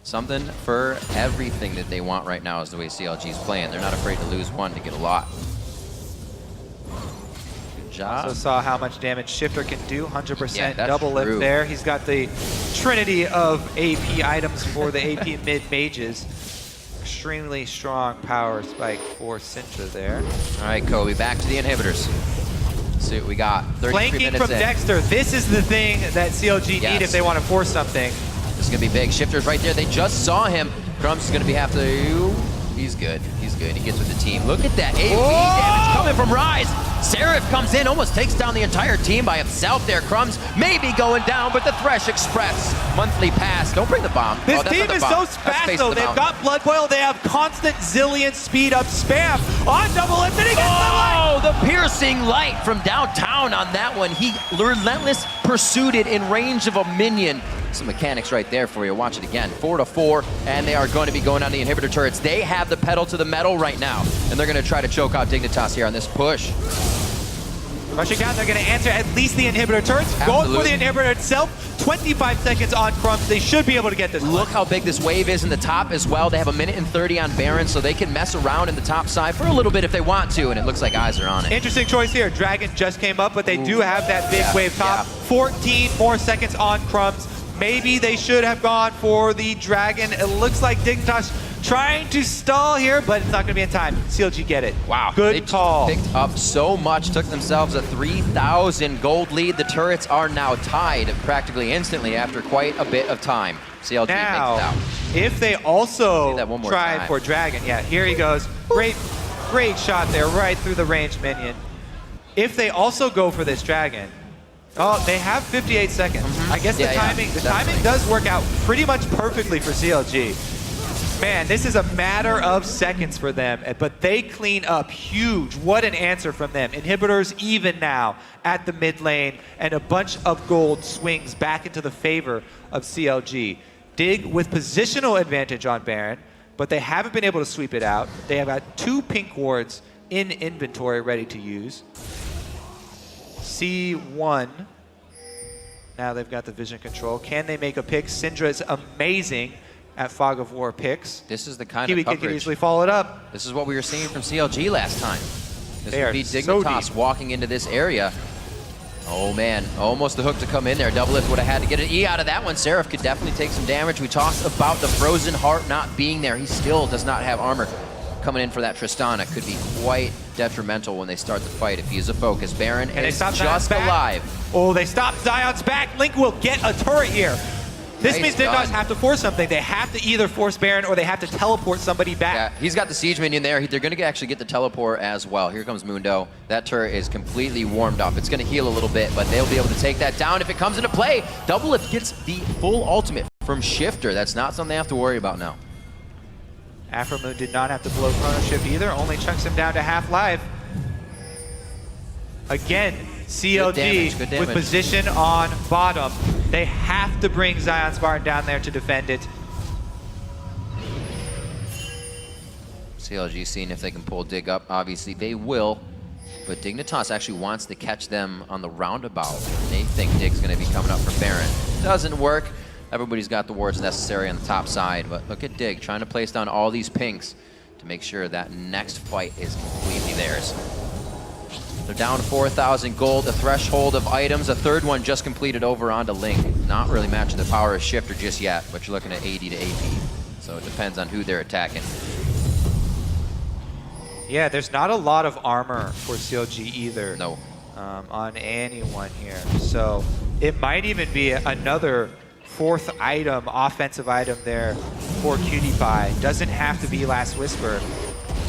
Something for everything that they want right now is the way CLG is playing. They're not afraid to lose 1 to get a lot. Good job. Also saw how much damage Shifter can do. 100% that's double lift true. there. He's got the trinity of AP items for the AP mid mages. Extremely strong power spike for Syndra there. All right, Kobe, back to the inhibitors. Let's see what we got. 33 Flanking minutes from in. Dexter. This is the thing that CLG need if they want to force something. This is going to be big. Shifter's right there. They just saw him. Crumbs is going to be have to... He's good. He's good. He gets with the team. Look at that AoE damage coming from Rise. Seraph comes in, almost takes down the entire team by himself there. Crumbs maybe going down, but the Thresh Express monthly pass. Don't bring the bomb. This team is so fast, though. They've got Blood Boil. They have constant Zillion speed up spam on double lift, and he gets the light. The Pierce piercing light from downtown on that one. He relentless pursued it in range of a minion. Some mechanics right there for you. Watch it again. 4-4, and they are going to be going on the inhibitor turrets. They have the pedal to the metal right now, and they're going to try to choke out Dignitas here on this push. Rushing down, they're going to answer at least the inhibitor turrets. Going for the inhibitor itself. 25 seconds on Crumbs. They should be able to get this. Look how big this wave is in the top as well. They have 1:30 on Baron, so they can mess around in the top side for a little bit if they want to, and it looks like eyes are on it. Interesting choice here. Dragon just came up, but they do have that big wave top. 14 more seconds on Crumbs. Maybe they should have gone for the Dragon. It looks like Dignitas trying to stall here, but it's not going to be in time. CLG get it. Wow. Good call. They picked up so much, took themselves a 3,000 gold lead. The turrets are now tied practically instantly after quite a bit of time. CLG makes it out. If they also try time. for Dragon, yeah, here he goes. Great shot there, right through the ranged minion. If they also go for this Dragon, oh, they have 58 seconds. I guess the timing does work out pretty much perfectly for CLG. Man, this is a matter of seconds for them, but they clean up huge. What an answer from them. Inhibitors even now at the mid lane, and a bunch of gold swings back into the favor of CLG. Dig with positional advantage on Baron, but they haven't been able to sweep it out. They have got 2 pink wards in inventory ready to use. C1. Now they've got the vision control. Can they make a pick? Syndra is amazing at Fog of War picks. This is the kind Kiwi of coverage. Kid can easily follow it up. This is what we were seeing from CLG last time. This would be Dignitas walking into this area. Oh man, almost the hook to come in there. Doublelift would have had to get an E out of that one. Seraph could definitely take some damage. We talked about the Frozen Heart not being there. He still does not have armor. Coming in for that Tristana could be quite detrimental when they start the fight if he is a focus. Baron is just alive. Oh, they stopped Zion's back. Link will get a turret here. This means Dignitas have to force something. They have to either force Baron or they have to teleport somebody back. Yeah, he's got the siege minion there. They're going to actually get the teleport as well. Here comes Mundo. That turret is completely warmed up. It's going to heal a little bit, but they'll be able to take that down if it comes into play. Doublelift gets the full ultimate from Shifter. That's not something they have to worry about now. Afromoon did not have to blow Chrono Shift either. Only chunks him down to half life. Again, CLG with position on bottom. They have to bring Zion Spartan down there to defend it. CLG seeing if they can pull Dig up. Obviously they will, but Dignitas actually wants to catch them on the roundabout. They think Dig's going to be coming up for Baron. Doesn't work. Everybody's got the wards necessary on the top side, but look at Dig trying to place down all these pinks to make sure that next fight is completely theirs. They're down 4,000 gold, a threshold of items. A third one just completed over onto Link. Not really matching the power of Shifter just yet, but you're looking at 80 to AP. So it depends on who they're attacking. Yeah, there's not a lot of armor for CLG either. No. On anyone here. So it might even be another 4th item, offensive item there for Cutie Pie. Doesn't have to be Last Whisper.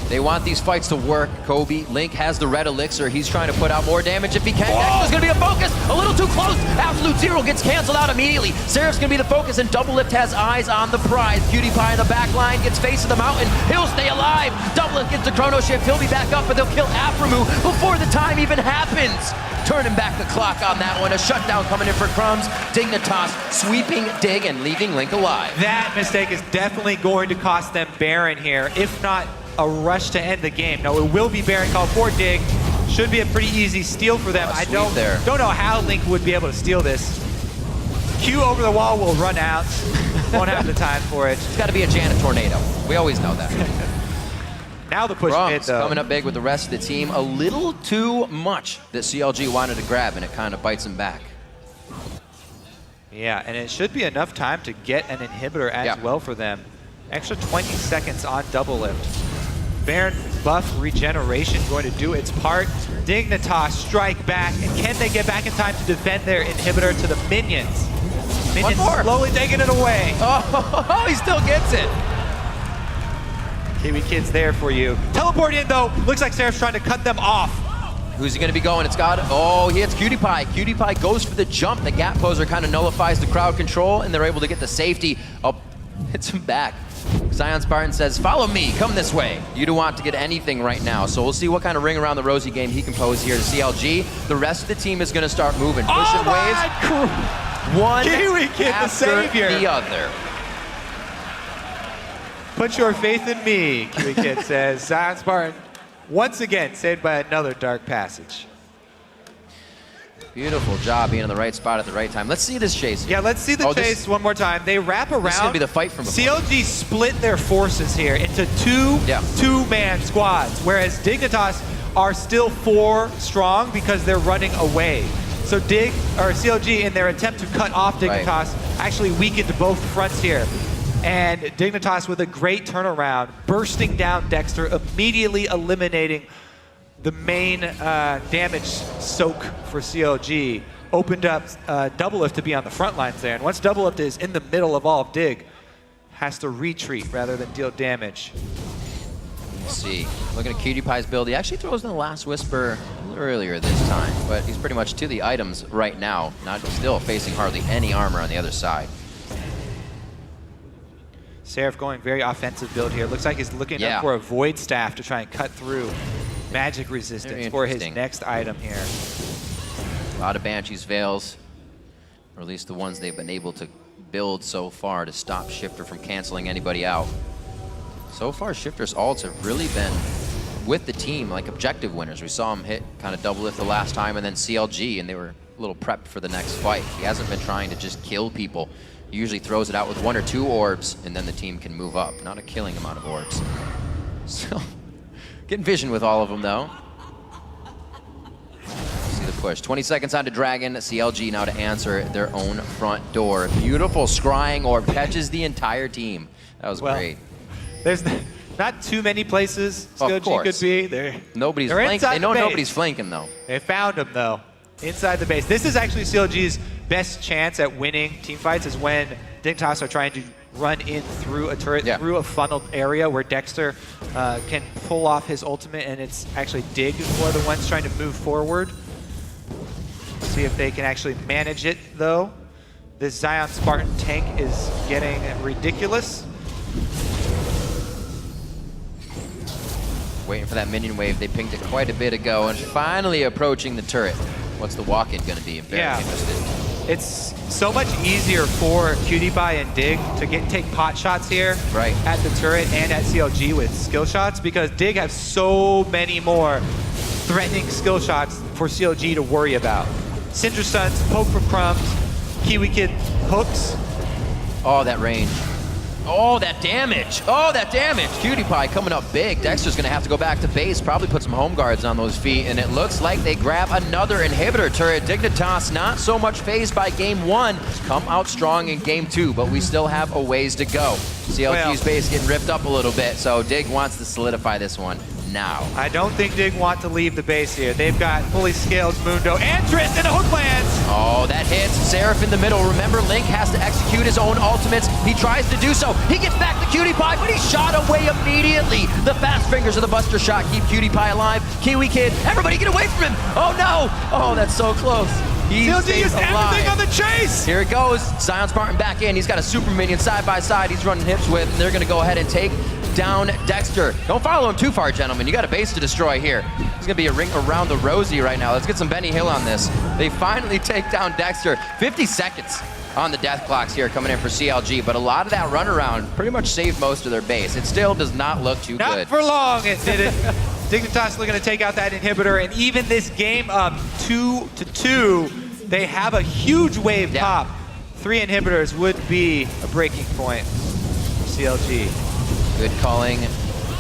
They want these fights to work, Kobe. Link has the red elixir. He's trying to put out more damage if he can. Next is going to be a focus. A little too close. Absolute Zero gets canceled out immediately. Seraph's going to be the focus, and Doublelift has eyes on the prize. Cutie Pie in the back line gets face of the mountain. He'll stay alive. Doublelift gets the Chrono Shift. He'll be back up, but they'll kill Aframu before the time even happens. Turning back the clock on that one. A shutdown coming in for Crumbs. Dignitas sweeping Dig and leaving Link alive. That mistake is definitely going to cost them Baron here, if not a rush to end the game. No, it will be Baron call for Dig. Should be a pretty easy steal for them. I don't know how Link would be able to steal this. Q over the wall will run out. Won't have the time for it. It's got to be a Janet tornado. We always know that. Now the push mid, though. Coming up big with the rest of the team. A little too much that CLG wanted to grab, and it kind of bites him back. Yeah, and it should be enough time to get an inhibitor as well for them. Extra 20 seconds on Doublelift. Baron buff regeneration going to do its part. Dignitas strike back, and can they get back in time to defend their inhibitor to the minions? Minions slowly taking it away. Oh, he still gets it. Kiwi Kid's there for you. Teleport in though. Looks like Seraph's trying to cut them off. Who's he going to be going? It's got, oh, he hits Cutie Pie. Cutie Pie goes for the jump. The gap poser kind of nullifies the crowd control, and they're able to get the safety. Oh, hits him back. Zion Spartan says, follow me, come this way. You don't want to get anything right now. So we'll see what kind of ring around the rosy game he can pose here to CLG. The rest of the team is going to start moving, pushing waves. One Kiwi Kid, the after savior. the other. Put your faith in me, Kiwi Kid says. Zion Spartan, once again, saved by another dark passage. Beautiful job being in the right spot at the right time. Let's see this chase here. Yeah, let's see the chase one more time. They wrap around. This is going to be the fight from before. CLG split their forces here into two-man squads, whereas Dignitas are still 4 strong because they're running away. So CLG, in their attempt to cut off Dignitas, actually weakened both fronts here. And Dignitas with a great turnaround, bursting down Dexter, immediately eliminating the main damage soak for CLG. Opened up Doublelift to be on the front lines there. And once Doublelift is in the middle of all of Dig, has to retreat rather than deal damage. Let's see. Looking at Cutie Pie's build, he actually throws in the Last Whisper a little earlier this time, but he's pretty much to the items right now, still facing hardly any armor on the other side. Seraph going very offensive build here. Looks like he's looking up for a Void Staff to try and cut through magic resistance for his next item here. A lot of Banshee's Veils, or at least the ones they've been able to build so far to stop Shifter from canceling anybody out. So far, Shifter's ults have really been with the team, like objective winners. We saw him hit kind of Doublelift the last time, and then CLG, and they were a little prepped for the next fight. He hasn't been trying to just kill people. He usually throws it out with 1 or 2 orbs, and then the team can move up. Not a killing amount of orbs. So, getting vision with all of them, though. See the push. 20 seconds on to Dragon. CLG now to answer their own front door. Beautiful scrying orb catches the entire team. That was great. There's not too many places CLG could be. They're flanking. They know nobody's flanking, though. They found him, though, inside the base. This is actually CLG's best chance at winning team fights, is when Dignitas are trying to run in through a turret, through a funneled area where Dexter can pull off his ultimate, and it's actually Dig who are the ones trying to move forward. See if they can actually manage it, though. This Zion Spartan tank is getting ridiculous. Waiting for that minion wave. They pinged it quite a bit ago, and finally approaching the turret. What's the walk-in going to be? I'm very interested. It's so much easier for Cutie Pie and Dig to take pot shots here at the turret and at CLG with skill shots, because Dig has so many more threatening skill shots for CLG to worry about. Syndra stuns, poke from crumbs, Kiwi Kid hooks. Oh, that range. Oh, that damage. Oh, that damage. Cutie Pie coming up big. Dexter's going to have to go back to base, probably put some home guards on those feet, and it looks like they grab another inhibitor turret. Dignitas not so much phased by game 1. Come out strong in game 2, but we still have a ways to go. CLG's base getting ripped up a little bit, so Dig wants to solidify this one now. I don't think Dig want to leave the base here. They've got fully scaled Mundo and Trist, and the hook lands. Oh, that hits. Seraph in the middle. Remember, Link has to execute his own ultimates. He tries to do so. He gets back to Cutie Pie, but he's shot away immediately. The fast fingers of the Buster Shot keep Cutie Pie alive. Kiwi Kid, everybody get away from him. Oh no. Oh, that's so close. He stays alive. Everything on the chase. Here it goes. Zion Spartan back in. He's got a super minion side by side. He's running hips with, and they're going to go ahead and take down Dexter. Don't follow him too far, gentlemen. You got a base to destroy here. There's gonna be a ring around the rosy right now. Let's get some Benny Hill on this. They finally take down Dexter. 50 seconds on the death clocks here coming in for CLG, but a lot of that runaround pretty much saved most of their base. It still does not look too good. Not for long it did it. Dignitas looking to take out that inhibitor, and even this game up 2-2, they have a huge wave pop. 3 inhibitors would be a breaking point for CLG. Good calling.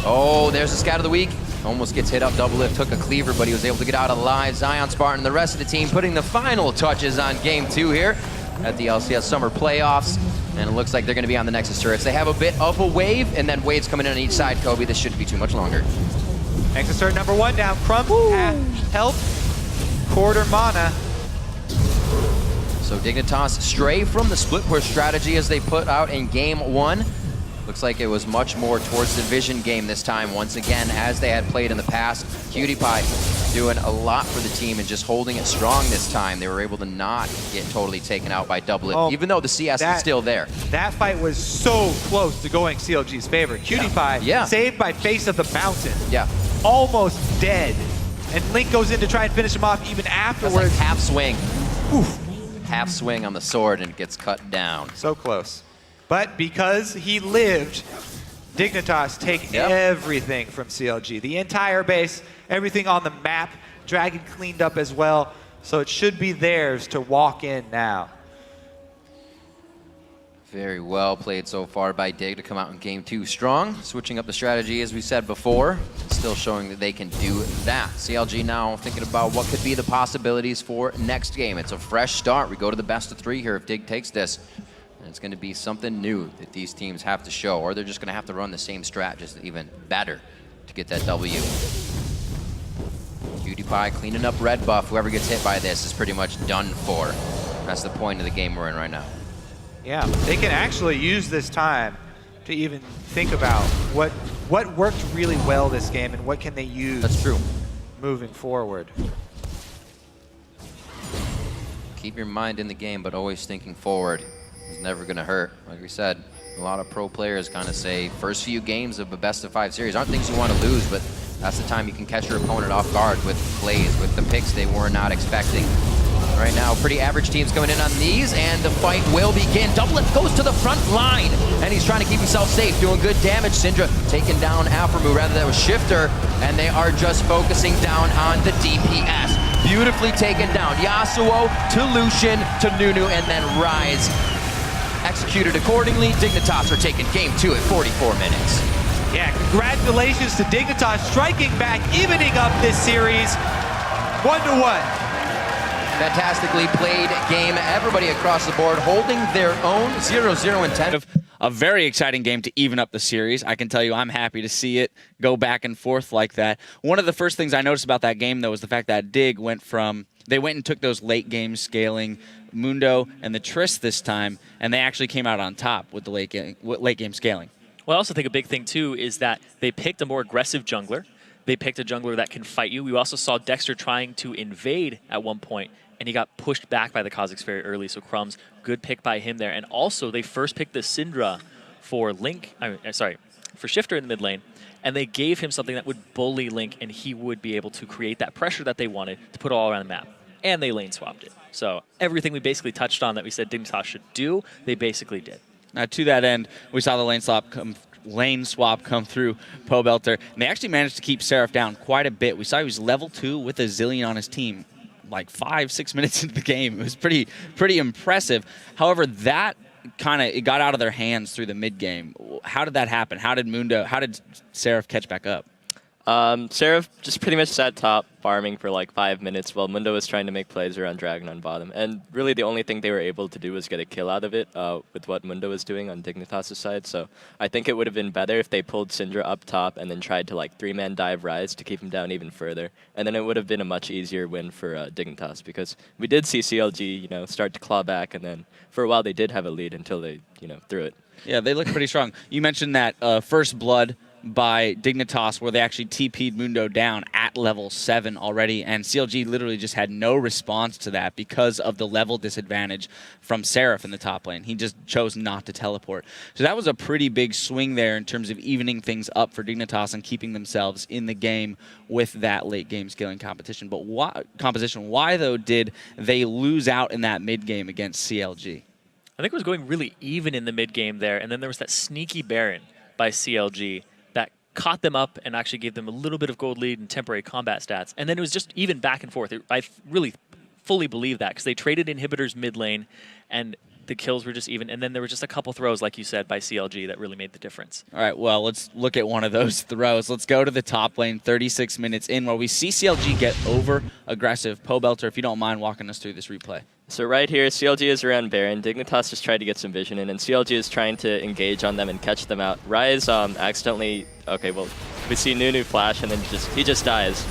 Oh, there's the scout of the week. Almost gets hit up. Doublelift took a cleaver, but he was able to get out alive. Zion Spartan, the rest of the team, putting the final touches on game 2 here at the LCS Summer Playoffs. And it looks like they're going to be on the Nexus turrets. They have a bit of a wave, and then waves coming in on each side, Kobe. This shouldn't be too much longer. Nexus turret number 1 down. Crump at health, quarter mana. So Dignitas stray from the split push strategy as they put out in game 1. Looks like it was much more towards the vision game this time, once again, as they had played in the past. Cutie Pie doing a lot for the team and just holding it strong this time. They were able to not get totally taken out by Double, even though the CS is still there. That fight was so close to going CLG's favor. Cutie Pie saved by Face of the Mountain. Yeah. Almost dead. And Link goes in to try and finish him off even afterwards. That's like half swing. Oof. Half swing on the sword and it gets cut down. So close. But because he lived, Dignitas take everything from CLG. The entire base, everything on the map, Dragon cleaned up as well. So it should be theirs to walk in now. Very well played so far by Dig to come out in game 2 strong. Switching up the strategy as we said before, still showing that they can do that. CLG now thinking about what could be the possibilities for next game. It's a fresh start. We go to the best of 3 here if Dig takes this. And it's going to be something new that these teams have to show, or they're just going to have to run the same strat, just even better to get that W. Cutie Pie cleaning up red buff. Whoever gets hit by this is pretty much done for. That's the point of the game we're in right now. Yeah, they can actually use this time to even think about what worked really well this game and what can they use. That's true. Moving forward. Keep your mind in the game, but always thinking forward. It's never going to hurt. Like we said, a lot of pro players kind of say first few games of a best-of-5 series aren't things you want to lose, but that's the time you can catch your opponent off guard with plays, with the picks they were not expecting. Right now, pretty average teams coming in on these, and the fight will begin. Double goes to the front line, and he's trying to keep himself safe, doing good damage. Syndra taking down Alphamu, rather that was Shifter, and they are just focusing down on the DPS. Beautifully taken down. Yasuo to Lucian to Nunu, and then Rise. Executed accordingly. Dignitas are taking game 2 at 44 minutes. Yeah, congratulations to Dignitas striking back, evening up this series 1-1. Fantastically played game. Everybody across the board holding their own 0-0 and 10. A very exciting game to even up the series. I can tell you I'm happy to see it go back and forth like that. One of the first things I noticed about that game, though, was the fact that Dig went and took those late game scaling Mundo and the Triss this time, and they actually came out on top with the late game scaling. Well, I also think a big thing, too, is that they picked a more aggressive jungler. They picked a jungler that can fight you. We also saw Dexter trying to invade at one point, and he got pushed back by the Kha'Zix very early, so Crumbs, good pick by him there. And also, they first picked the Syndra for for Shifter in the mid lane, and they gave him something that would bully Link, and he would be able to create that pressure that they wanted to put all around the map. And they lane swapped it. So everything we basically touched on that we said Dignitas should do, they basically did. Now, to that end, we saw the lane swap come through Pobelter, and they actually managed to keep Seraph down quite a bit. We saw he was level 2 with a Zillion on his team like 5-6 minutes into the game. It was pretty impressive. However, that it got out of their hands through the mid game. How did that happen? How did Seraph catch back up? Seraph just pretty much sat top, farming for like 5 minutes while Mundo was trying to make plays around Dragon on bottom. And really the only thing they were able to do was get a kill out of it with what Mundo was doing on Dignitas' side. So I think it would have been better if they pulled Syndra up top and then tried to like 3-man dive Rise to keep him down even further. And then it would have been a much easier win for Dignitas, because we did see CLG, start to claw back, and then for a while they did have a lead until they, threw it. Yeah, they looked pretty strong. You mentioned that first blood by Dignitas where they actually TP'd Mundo down at level 7 already, and CLG literally just had no response to that because of the level disadvantage from Seraph in the top lane. He just chose not to teleport. So that was a pretty big swing there in terms of evening things up for Dignitas and keeping themselves in the game with that late game scaling competition. But why though did they lose out in that mid game against CLG? I think it was going really even in the mid game there, and then there was that sneaky Baron by CLG that caught them up and actually gave them a little bit of gold lead and temporary combat stats. And then it was just even back and forth. I really fully believe that, because they traded inhibitors mid lane and the kills were just even. And then there were just a couple throws, like you said, by CLG that really made the difference. All right, well, let's look at one of those throws. Let's go to the top lane, 36 minutes in, where we see CLG get over-aggressive. Pobelter, if you don't mind walking us through this replay. So right here, CLG is around Baron. Dignitas just tried to get some vision in, and CLG is trying to engage on them and catch them out. Rise accidentally... Okay, well, we see Nunu flash, and then he just dies.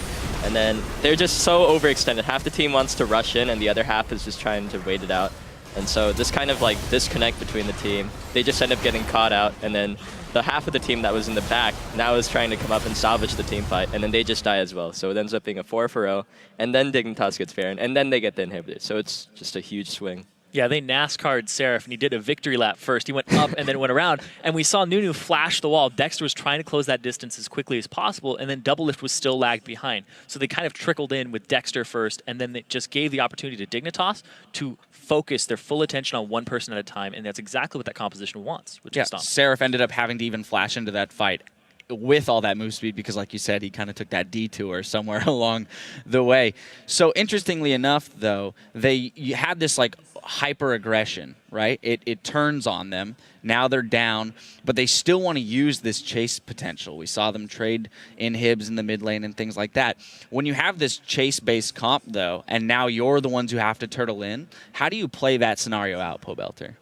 And then they're just so overextended. Half the team wants to rush in, and the other half is just trying to wait it out. And so this kind of like disconnect between the team, they just end up getting caught out, and then the half of the team that was in the back now is trying to come up and salvage the team fight, and then they just die as well. So it ends up being a 4-0, and then Dignitas gets Baron, and then they get the inhibitor. So it's just a huge swing. Yeah, they NASCAR'd Seraph, and he did a victory lap first. He went up and then went around, and we saw Nunu flash the wall. Dexter was trying to close that distance as quickly as possible, and then Doublelift was still lagged behind. So they kind of trickled in with Dexter first, and then they just gave the opportunity to Dignitas to focus their full attention on one person at a time, and that's exactly what that composition wants, which is Stomp. Seraph ended up having to even flash into that fight with all that move speed because, like you said, he kind of took that detour somewhere along the way. So interestingly enough, though, you had this like hyper aggression, right? It turns on them. Now they're down, but they still want to use this chase potential. We saw them trade inhibs in the mid lane and things like that. When you have this chase-based comp, though, and now you're the ones who have to turtle in, how do you play that scenario out, Pobelter?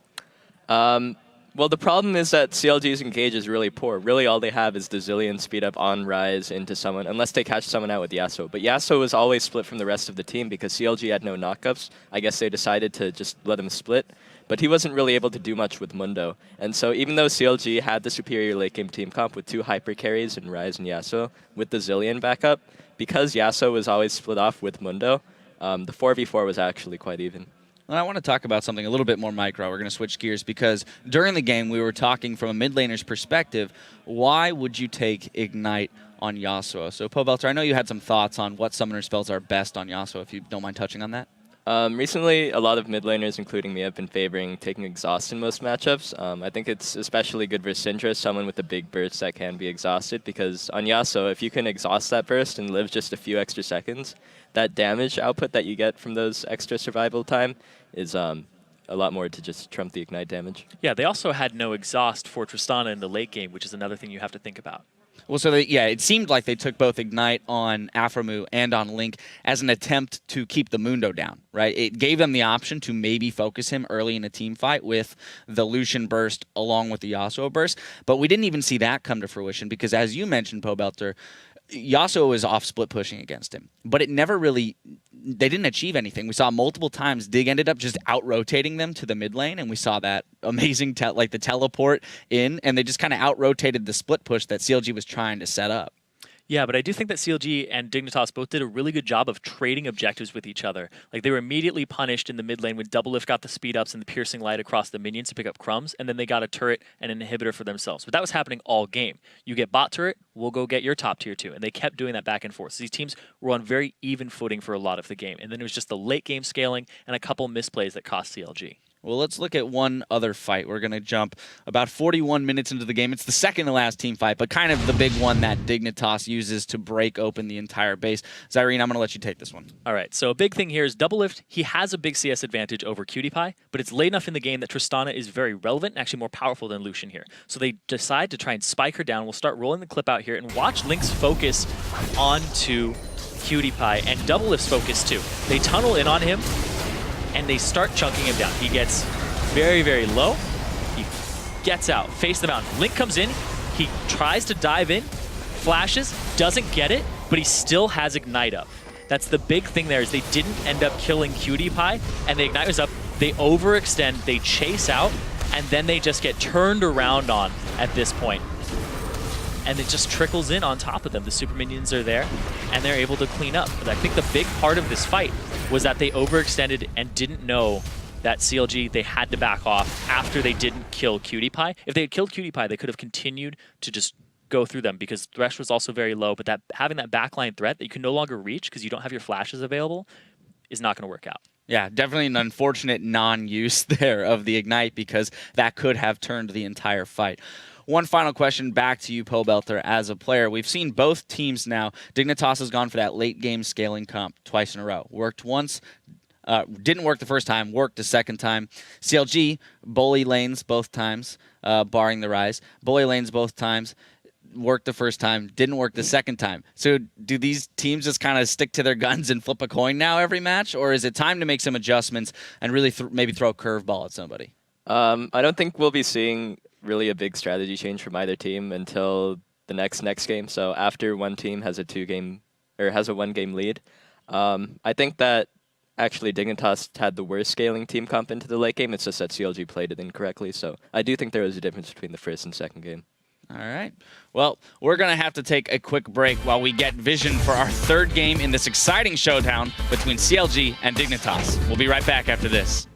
Well, the problem is that CLG's engage is really poor. Really, all they have is the Zilean speed up on Rise into someone, unless they catch someone out with Yasuo. But Yasuo was always split from the rest of the team because CLG had no knockups. I guess they decided to just let him split. But he wasn't really able to do much with Mundo. And so even though CLG had the superior late game team comp with 2 hyper carries in Rise and Yasuo with the Zilean backup, because Yasuo was always split off with Mundo, the 4v4 was actually quite even. And I want to talk about something a little bit more micro. We're going to switch gears because during the game we were talking from a mid laner's perspective. Why would you take Ignite on Yasuo? So Pobelter, I know you had some thoughts on what summoner spells are best on Yasuo, if you don't mind touching on that. Recently, a lot of mid laners, including me, have been favoring taking Exhaust in most matchups. I think it's especially good versus Syndra, someone with a big burst that can be exhausted, because on Yasuo, if you can exhaust that burst and live just a few extra seconds, that damage output that you get from those extra survival time is a lot more to just trump the Ignite damage. Yeah, they also had no exhaust for Tristana in the late game, which is another thing you have to think about. Well, so it seemed like they took both Ignite on Aphromoo and on Link as an attempt to keep the Mundo down, right? It gave them the option to maybe focus him early in a team fight with the Lucian burst along with the Yasuo burst, but we didn't even see that come to fruition because, as you mentioned, Pobelter, Yasuo was off split pushing against him, but it never really, they didn't achieve anything. We saw multiple times Dig ended up just out-rotating them to the mid lane, and we saw that amazing, like the teleport in, and they just kind of out-rotated the split push that CLG was trying to set up. Yeah, but I do think that CLG and Dignitas both did a really good job of trading objectives with each other. Like, they were immediately punished in the mid lane when Doublelift got the speed ups and the piercing light across the minions to pick up crumbs, and then they got a turret and an inhibitor for themselves. But that was happening all game. You get bot turret, we'll go get your top tier 2. And they kept doing that back and forth. So these teams were on very even footing for a lot of the game. And then it was just the late game scaling and a couple misplays that cost CLG. Well, let's look at one other fight. We're going to jump about 41 minutes into the game. It's the second to last team fight, but kind of the big one that Dignitas uses to break open the entire base. Zyrene, I'm going to let you take this one. All right, so a big thing here is Doublelift. He has a big CS advantage over QtPie, but it's late enough in the game that Tristana is very relevant and actually more powerful than Lucian here. So they decide to try and spike her down. We'll start rolling the clip out here and watch Link's focus onto QtPie and Doublelift's focus too. They tunnel in on him, and they start chunking him down. He gets very, very low. He gets out, face the mountain. Link comes in, he tries to dive in, flashes, doesn't get it, but he still has Ignite up. That's the big thing there, is they didn't end up killing QtPie, and the Ignite was up. They overextend, they chase out, and then they just get turned around on at this point. And it just trickles in on top of them. The super minions are there, and they're able to clean up. But I think the big part of this fight was that they overextended and didn't know that CLG, they had to back off after they didn't kill QtPie. If they had killed QtPie, they could have continued to just go through them because Thresh was also very low, but that having that backline threat that you can no longer reach because you don't have your flashes available is not going to work out. Yeah, definitely an unfortunate non-use there of the Ignite because that could have turned the entire fight. One final question back to you, Pobelter, as a player. We've seen both teams now. Dignitas has gone for that late game scaling comp twice in a row. Worked once, didn't work the first time, worked the second time. CLG, bully lanes both times, barring the Rise. Bully lanes both times, worked the first time, didn't work the second time. So do these teams just kind of stick to their guns and flip a coin now every match? Or is it time to make some adjustments and really maybe throw a curveball at somebody? I don't think we'll be seeing really a big strategy change from either team until the next game. So after one team has a 1-game lead, I think that actually Dignitas had the worst scaling team comp into the late game. It's just that CLG played it incorrectly. So I do think there was a difference between the first and second game. All right. Well, we're going to have to take a quick break while we get vision for our third game in this exciting showdown between CLG and Dignitas. We'll be right back after this.